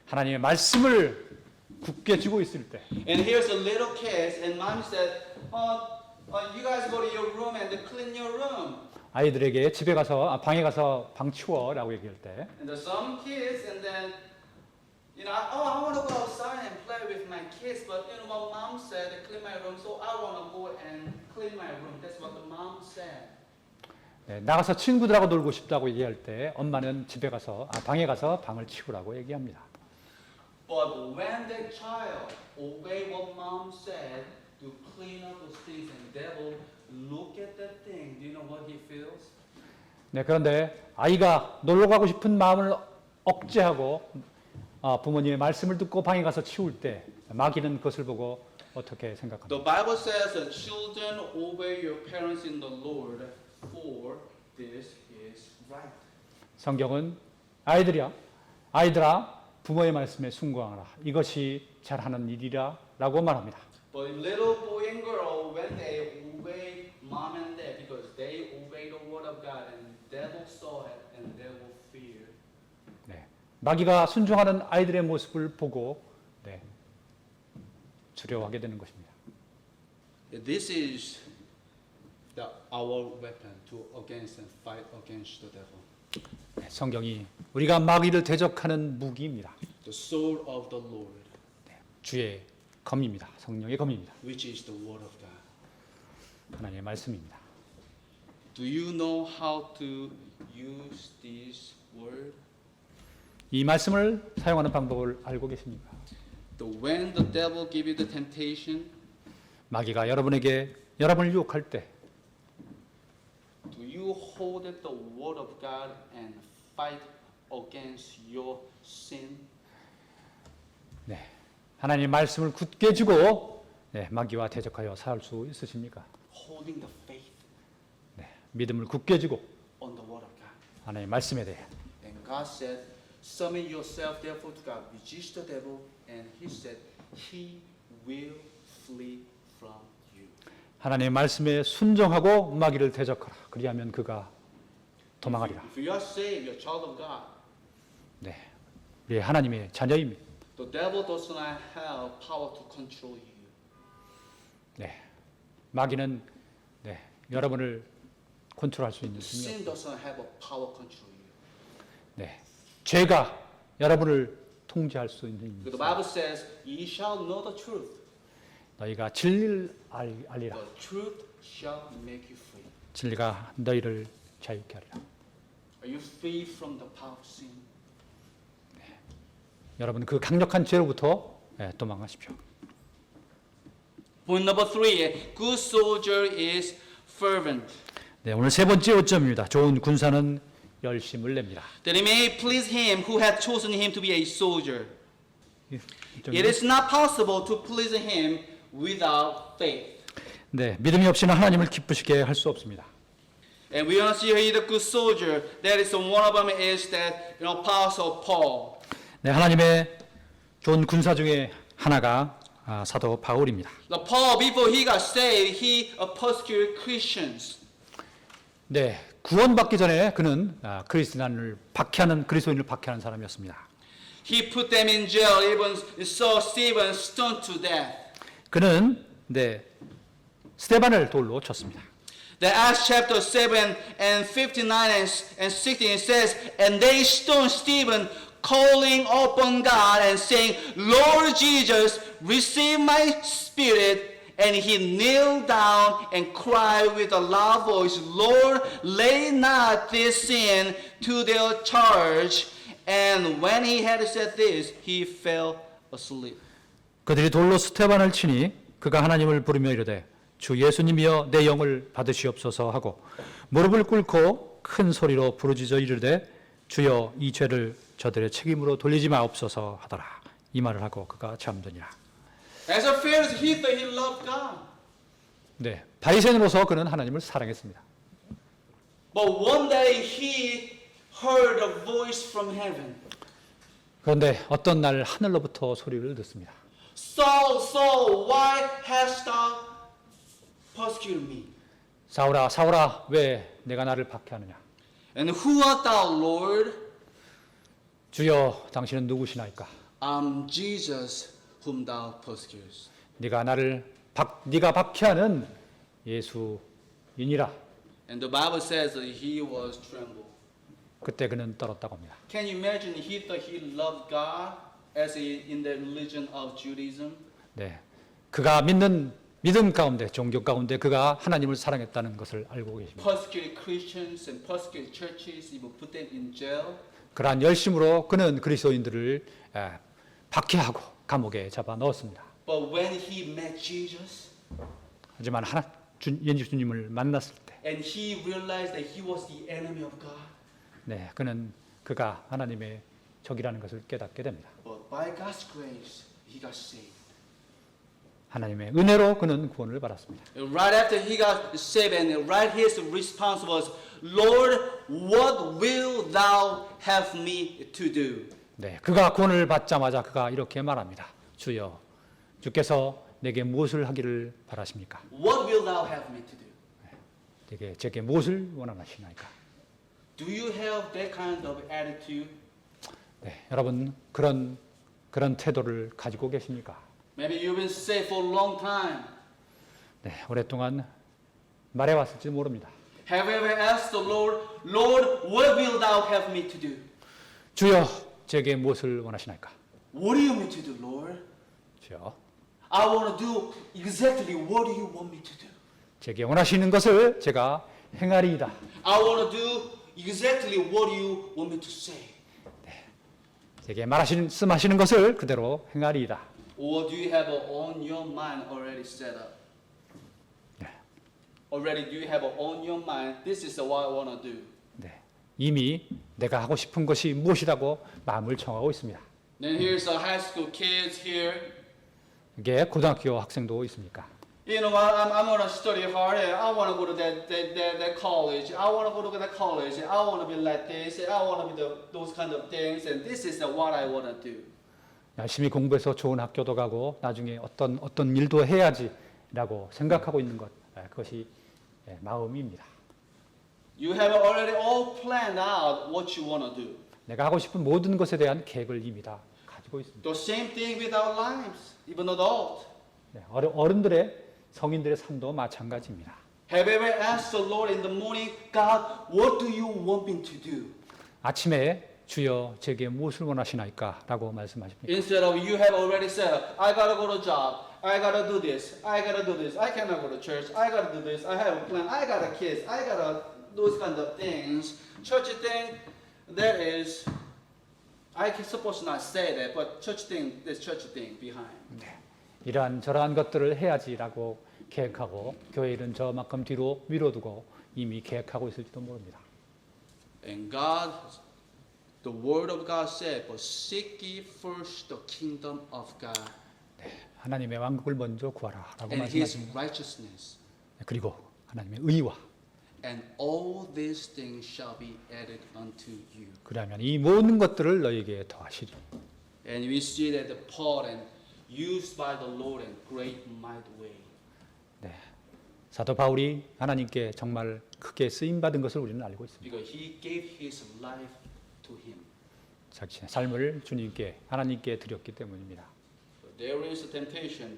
하나님의 말씀을 굳게 쥐고 있을 때, And here's a little case, and mom said, you guys go to your room and clean your room. 아이들에게 집에 가서 방에 가서 방 치워라고 얘기할 때, And there's some kids, and then, I want to go outside and play with my kids, but what mom said, clean my room, so I want to go and clean my room. That's what the mom said. 나가서 친구들하고 놀고 싶다고 얘기할 때 엄마는 방에 가서 방을 치우라고 얘기합니다. But when the child obey what mom said to clean up those things, and devil look at that thing, do you know what he feels? 네, 그런데 아이가 놀러 가고 싶은 마음을 억제하고 부모님의 말씀을 듣고 방에 가서 치울 때 마귀는 그것을 보고 어떻게 생각합니까? The Bible says that children obey your parents in the Lord, for this is right. 성경은 아이들아 부모의 말씀에 순종하라. 이것이 잘하는 일이라 라고 말합니다. But little boy and girl, when they obey mom and dad, because they obey the word of God, and devil saw it, and devil feared. 네, 마귀가 순종하는 아이들의 모습을 보고 두려워하게 되는 것입니다. This is our weapon to against and fight against the devil. 네, 성경이 우리가 마귀를 대적하는 무기입니다. The sword of the Lord, 주의 검입니다. 성령의 검입니다. which is the word of God. 하나님의 말씀입니다. Do you know how to use this word? 이 말씀을 사용하는 방법을 알고 계십니까? When the devil give you the temptation, 마귀가 여러분을 유혹할 때 do you hold the word of God and fight against your sin? 네, 하나님의 말씀을 굳게 쥐고 마귀와 대적하여 살 수 있으십니까? Holding the faith 네, 믿음을 굳게 쥐고 on the word of God. 하나님의 말씀에 대해 And God said, submit yourself therefore to God, resist the devil, and he said, he will flee from you. 하나님의 말씀에 순종하고 마귀를 대적하라. 그리하면 그가 도망하리라. If you are saved, you're a child of God. 네, 우리 하나님의 자녀입니다. The devil does not have power to control you. 네, 마귀는 네, 여러분을 컨트롤할 수 있는 힘이 Sin does not have a power control you. 네, 죄가 여러분을 통제할 수 있는 힘이 The 있습니다. Bible says, "Ye shall know the truth. 너희가 진리를 알리라. The truth shall make you free." 진리가 너희를 자유케 하리라. Are you free from the power of sin? 여러분 그 강력한 죄로부터 도망가십시오. Point number 3, a good soldier is fervent. 네, 오늘 세 번째 요점입니다. 좋은 군사는 열심을 냅니다. That he may please him who hath chosen him to be a soldier. 이 It is not possible to please him without faith. 네, 믿음이 없이는 하나님을 기쁘시게 할 수 없습니다. And we want to see here the good soldier. That is one of them is that Apostle Paul. 네, 하나님의 좋은 군사 중에 하나가 사도 바울입니다. The Paul, before he got saved, he persecuted Christians. 네, 구원받기 전에 그는 그리스도인을 박해하는 사람이었습니다. He put them in jail, even saw Stephen stoned to death. 그는 스데반을 돌로 쳤습니다. The Acts chapter 7 and 59 and 16 it says, "And they stoned Stephen, calling upon God and saying, Lord Jesus, receive my spirit. And he kneeled down and cried with a loud voice, Lord, lay not this sin to their charge. And when he had said this, he fell asleep." 그들이 돌로 스데반을 치니 그가 하나님을 부르며 이르되 주 예수님이여 내 영을 받으시옵소서 하고 무릎을 꿇고 큰 소리로 부르짖어 이르되 주여 이 죄를 저들의 책임으로 돌리지 마옵소서 하더라. 이 말을 하고 그가 잠드니라. As a Pharisee, he thought he loved God. 네, 바리새인으로서 그는 하나님을 사랑했습니다. But one day he heard a voice from heaven. 그런데 어떤 날 하늘로부터 소리를 듣습니다. Saul, Saul, why hast thou persecuted me? 사울아, 사울아, 왜 내가 나를 박해하느냐? And who art thou, Lord? 주여, 당신은 누구시나이까? I'm Jesus whom thou persecutest. 네가 박해하는 예수이니라. And the Bible says that he was trembled. 그때 그는 떨었다고 합니다. Can you imagine he thought he loved God as in the religion of Judaism? 네, 그가 믿음 가운데, 종교 가운데 그가 하나님을 사랑했다는 것을 알고 계십니다. Persecuted Christians and persecuted churches, even put them in jail. 그러한 열심으로 그는 그리스도인들을 박해하고 감옥에 잡아 넣었습니다. But when he met Jesus 하지만 예수님을 만났을 때, and he realized that he was the enemy of God, 네, 그가 하나님의 적이라는 것을 깨닫게 됩니다. but by God's grace, he got saved. 하나님의 은혜로 그는 구원을 받았습니다. And right after he got saved, and right his response was, Lord, what will thou have me to do? 네, 그가 구원을 받자마자 그가 이렇게 말합니다. 주여, 주께서 내게 무엇을 하기를 바라십니까? What will thou have me to do? 제게 무엇을 원하시나이까? Do you have that kind of attitude? 네, 여러분 그런 태도를 가지고 계십니까? Maybe you've been saved for a long time. 네, 오랫동안 말해왔을지 모릅니다. Have you ever asked the Lord, Lord, what will thou have me to do? 주여, 제게 무엇을 원하시나이까? What do you want me to do, Lord? 주여, I want to do exactly what do you want me to do? 제게 원하시는 것을 제가 행하리이다. I want to do exactly what do you want me to say? 제게 말씀하시는 것을 그대로 행하리이다. Or do you have on your mind already set up? 네. Already do you have on your mind, this is what I want to do? 네, 이미 내가 하고 싶은 것이 무엇이라고 마음을 정하고 있습니다. Then here's the high school kids here. 이게 고등학교 학생도 있습니까? You know what? I'm going to study hard. I want to go to that college. I want to go to that college. I want to be like this. I want to be those kind of things. And this is what I want to do. 열심히 공부해서 좋은 학교도 가고 나중에 어떤 일도 해야지라고 생각하고 있는 것 그것이 마음입니다. You have already all planned out what you want to do. 내가 하고 싶은 모든 것에 대한 계획을 이미 다 가지고 있습니다. The same thing with our lives, even adult. 어른들의 성인들의 삶도 마찬가지입니다. Have you ever asked the Lord in the morning, God, what do you want me to do? 아침에 주여 제게 무엇을 원하시나이까라고 말씀하십니까? Instead of you have already said, I gotta go to job, I gotta do this, I gotta do this, I cannot go to church, I gotta do this, I have a plan, I got a kids, I gotta those kind of things. Church thing, that is, I can suppose not say that, but church thing, there's church thing behind. 이러한 저러한 것들을 해야지라고 계획하고 교회 일은 저만큼 뒤로 미뤄두고 이미 계획하고 있을지도 모릅니다. And God, the word of God said, but seek ye first the kingdom of God 하나님의 왕국을 먼저 구하라라고 and His 말씀하십니다. righteousness, 그리고 하나님의 의와 and all these things shall be added unto you. 그러면 이 모든 것들을 너에게 더하시리. And we see that the Paul and used by the Lord in great might way. 사도 바울이 하나님께 정말 크게 쓰임 받은 것을 우리는 알고 있습니다. Because he gave his life to him. 자신의 삶을 주님께 하나님께 드렸기 때문입니다. So there is a temptation.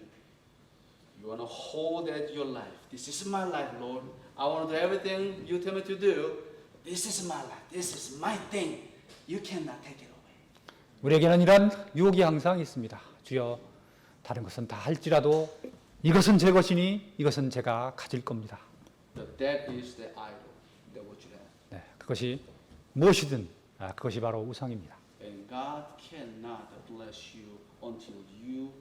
You want to hold at your life. This is my life, Lord. I want to do everything you tell me to do. This is my life. This is my thing. You cannot take it away. 우리에게는 이런 유혹이 항상 있습니다. 주여 다른 것은 다 할지라도 이것은 제 것이니 이것은 제가 가질 겁니다. But that is the idol that what you have. 그것이 무엇이든 그것이 바로 우상입니다. And God cannot bless you until you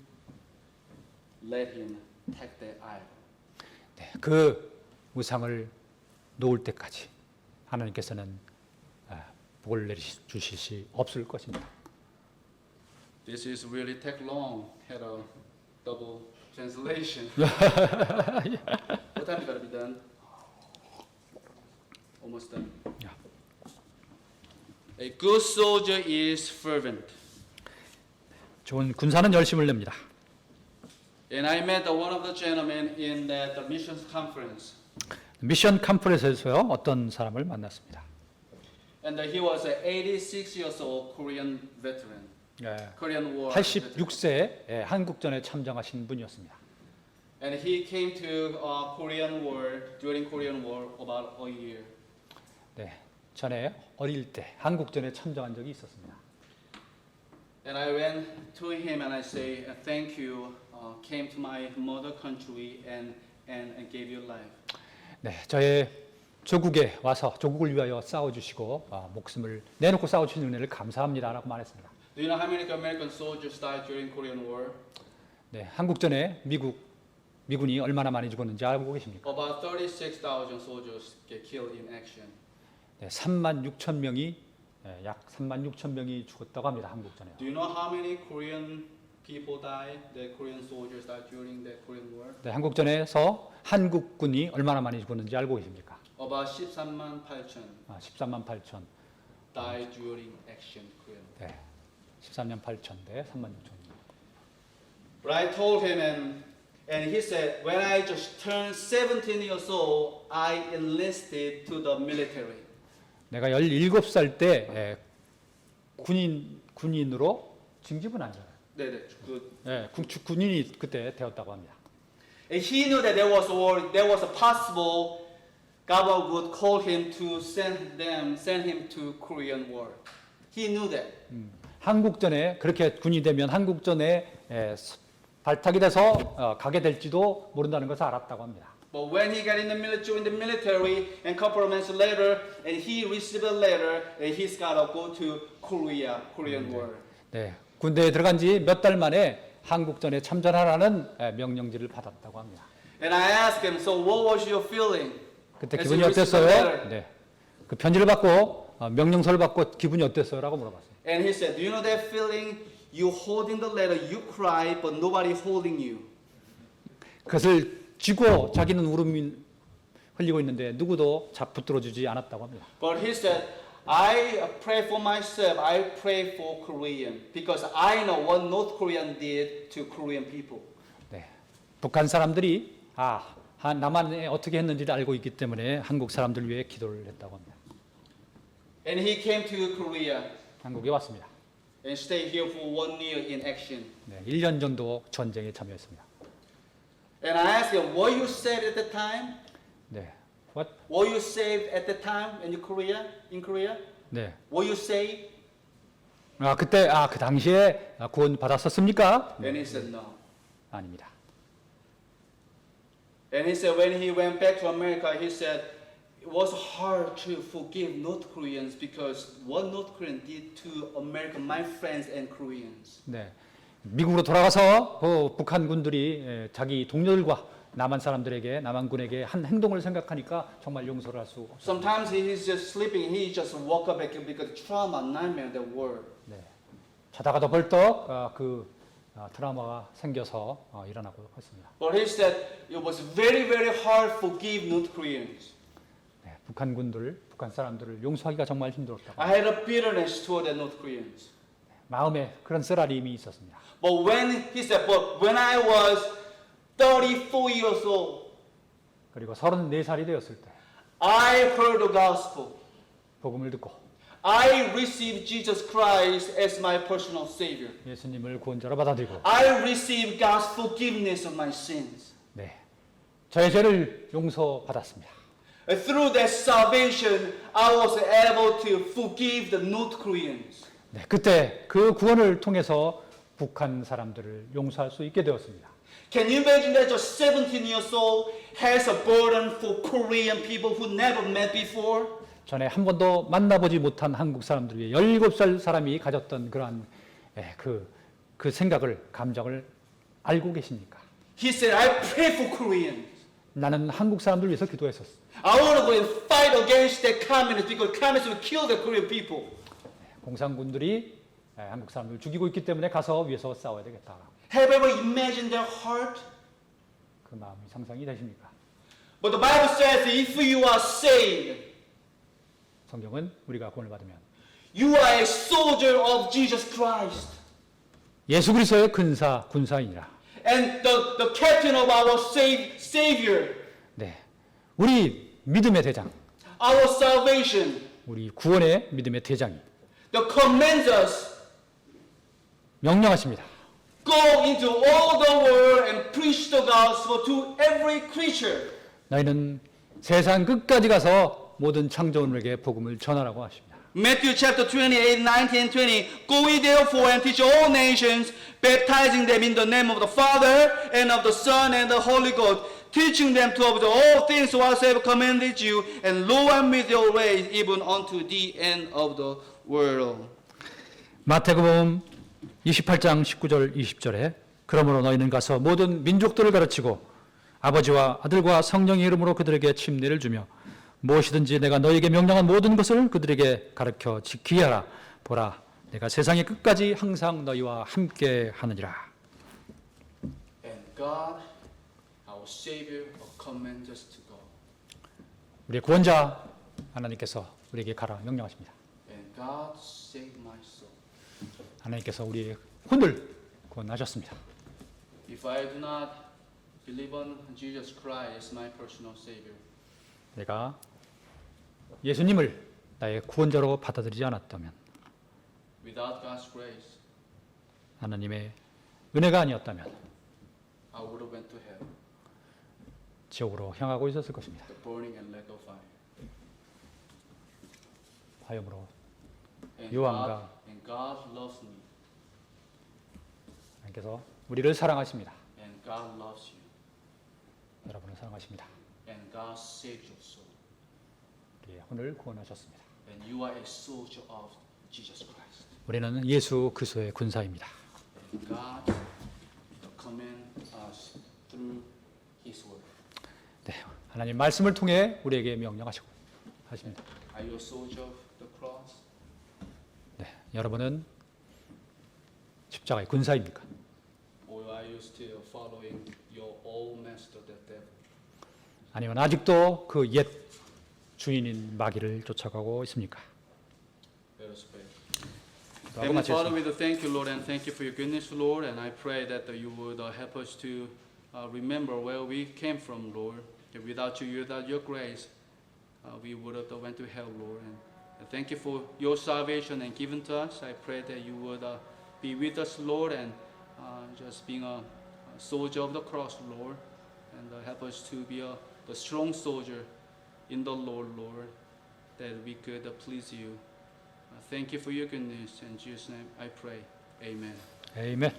let Him take that idol. 그 우상을 놓을 때까지 하나님께서는 복을 내리주실 수 없을 것입니다. This is really take long. Had a double translation. What time is gotta be done? Almost done. Yeah. A good soldier is fervent. 좋은 군사는 열심을 냅니다. And I met one of the gentlemen in that the missions conference. 미션 컨퍼런스에서요 어떤 사람을 만났습니다. And he was an 86 years old Korean veteran. Korean War. 86세 한국전에 참정하신 분이었습니다. And he came to Korean War during Korean War about a year. 전에 어릴 때 한국전에 참정한 적이 있었습니다. And I went to him and I say, thank you, came to my mother country and gave your life. 저의 조국에 와서 조국을 위하여 싸워주시고 목숨을 내놓고 싸워주신 은혜를 감사합니다라고 말했습니다. Do you know how many American soldiers died during Korean War? 한국전에 미군이 얼마나 많이 죽었는지 알고 계십니까? About 36,000 soldiers get killed in action. 3만 6천 명이 약 3만 6천 명이 죽었다고 합니다. 한국전에. Do you know how many Korean people died? The Korean soldiers died during the Korean War? 한국전에서 한국군이 얼마나 많이 죽었는지 알고 계십니까? About 13만 8천 13만 8천. died during action Korean War. 13년 8천 대 3만 6천. But I told him and he said, when I just turned 17 years old, I enlisted to the military. 내가 17살 때 군인으로 징집은 아니잖아요. 네네. Good. 군인이 그때 되었다고 합니다. And he knew that there was a possible God would call him to send him to Korean War. He knew that. 한국전에 그렇게 군이 되면 한국전에 발탁이 돼서 가게 될지도 모른다는 것을 알았다고 합니다. But when he got in the military and couple of months later, and he received a letter, and he's gotta go to Korean War. 군대에 들어간 지 몇 달 만에 한국전에 참전하라는 명령지를 받았다고 합니다. And I asked him, so what was your feeling? 그때 as 기분이 you received the 어땠어요? letter? 그 편지를 받고 명령서를 받고 기분이 어땠어요?라고 물어봤어요. And he said, do you know that feeling? You holding the letter, you cry, but nobody holding you. 그것을 쥐고 자기는 울음이 흘리고 있는데 누구도 붙들어 주지 않았다고 합니다. But he said, I pray for myself, I pray for Korean, because I know what North Korean did to Korean people. 북한 사람들이 남한에 어떻게 했는지를 알고 있기 때문에 한국 사람들 위해 기도를 했다고 합니다. And he came to Korea 한국에 왔습니다. and stayed here for 1 year in action. 네, 1년 정도 전쟁에 참여했습니다. And I asked him, were you saved at the time? 네. What? Were you saved at the time in Korea? In Korea? 네. Were you saved? 그때 그 당시에 구원 받았었습니까? And he said no. 아닙니다. And he said when he went back to America, he said it was hard to forgive North Koreans because what North Korean did to America, my friends and Koreans. 네. 미국으로 돌아가서 그 북한 군들이 자기 동료들과 남한 사람들에게 남한군에게 한 행동을 생각하니까 정말 용서를 할 수 없습니다. Sometimes he's just sleeping, he just woke up because trauma, nightmare, that word. 네. 자다가도 벌떡 트라우마가 생겨서 일어나고 했습니다. But he said it was very, very hard to forgive North Koreans. 네. 북한 군들, 북한 사람들을 용서하기가 정말 힘들었다고. I had a bitterness toward the North Koreans. 마음에 그런 쓰라림이 있었습니다. But when he said, but when I was 34 years old, 그리고 34살이 되었을 때 I heard the gospel. 복음을 듣고 I received Jesus Christ as my personal Savior. 예수님을 구원자로 받아들이고 I received God's forgiveness of my sins. 네. 저의 죄를 용서받았습니다. And through that salvation, I was able to forgive the North Koreans. 네. 그때 그 구원을 통해서 북한 사람들을 용서할 수 있게 되었습니다. Can you imagine that just 17 years old has a burden for Korean people who never met before? 전에 한 번도 만나보지 못한 한국 사람들 위해 17살 사람이 가졌던 그러한 그 생각을, 감정을 알고 계십니까? He said, I pray for Koreans. 나는 한국 사람들 위해서 기도했었어. I want to go and fight against the communists because communists will kill the Korean people. 공산군들이 한국 사람들을 죽이고 있기 때문에 가서 위해서 싸워야 되겠다. Have you ever imagined their heart? 그 마음이 상상이 되십니까? But the Bible says if you are saved, 성경은 우리가 구원을 받으면 you are a soldier of Jesus Christ. 예수 그리스도의 군사이니라. And the captain of our Savior, 네, 우리 믿음의 대장, our salvation, 우리 구원의 믿음의 대장이 that commands us 명령하십니다. go into all the world and preach the gospel to every creature. 너희는 세상 끝까지 가서 모든 창조물에게 복음을 전하라고 하십니다. Matthew chapter 28, 19 and 20. Go ye therefore and teach all nations, baptizing them in the name of the Father and of the Son and the Holy Ghost, teaching them to observe all things whatsoever commanded you, and lo, I am with you always, even unto the end of the world. 마태복음 28장 19절 20절에 그러므로 너희는 가서 모든 민족들을 가르치고 아버지와 아들과 성령의 이름으로 그들에게 침례를 주며 무엇이든지 내가 너희에게 명령한 모든 것을 그들에게 가르쳐 지키게 하라. 보라, 내가 세상의 끝까지 항상 너희와 함께 하느니라. And God, our Savior, commands us to go. 우리의 구원자 하나님께서 우리에게 가라 명령하십니다. And God saved my soul. 하나님께서 우리의 혼을 구원하셨습니다. If I do not believe on Jesus Christ as my personal Savior, 내가 예수님을 나의 구원자로 받아들이지 않았다면, without God's grace, 하나님의 은혜가 아니었다면 I would have went to hell, 지옥으로 향하고 있었을 것입니다. the burning and lake of fire. 화염으로 And 요한과 God loves me, 하나님께서 우리를 사랑하십니다. and God loves you, 여러분을 사랑하십니다. and God saved your soul, 우리의 혼을 구원하셨습니다. and you are a soldier of Jesus Christ. 우리는 예수 그리스도의 군사입니다. And God commands us through His word. 네, 하나님 말씀을 통해 우리에게 명령하시고 하십니다. Are you a soldier of the cross? 네, 여러분은 십자가의 군사입니까? Or are you still following your old master, the devil? 아니면 아직도 그 옛 주인인 마귀를 쫓아가고 있습니까? Let us pray. 기도하고 Heavenly Father, 마치겠습니다. we thank you, Lord, and thank you for your goodness, Lord. And I pray that you would help us to remember where we came from, Lord. Without you, without your grace, we would have went to hell, Lord. And thank you for your salvation and given to us. I pray that you would be with us, Lord, and just being a soldier of the cross, Lord, and help us to be a strong soldier in the Lord, Lord, that we could please you. Thank you for your goodness. In Jesus' name I pray. Amen. Amen.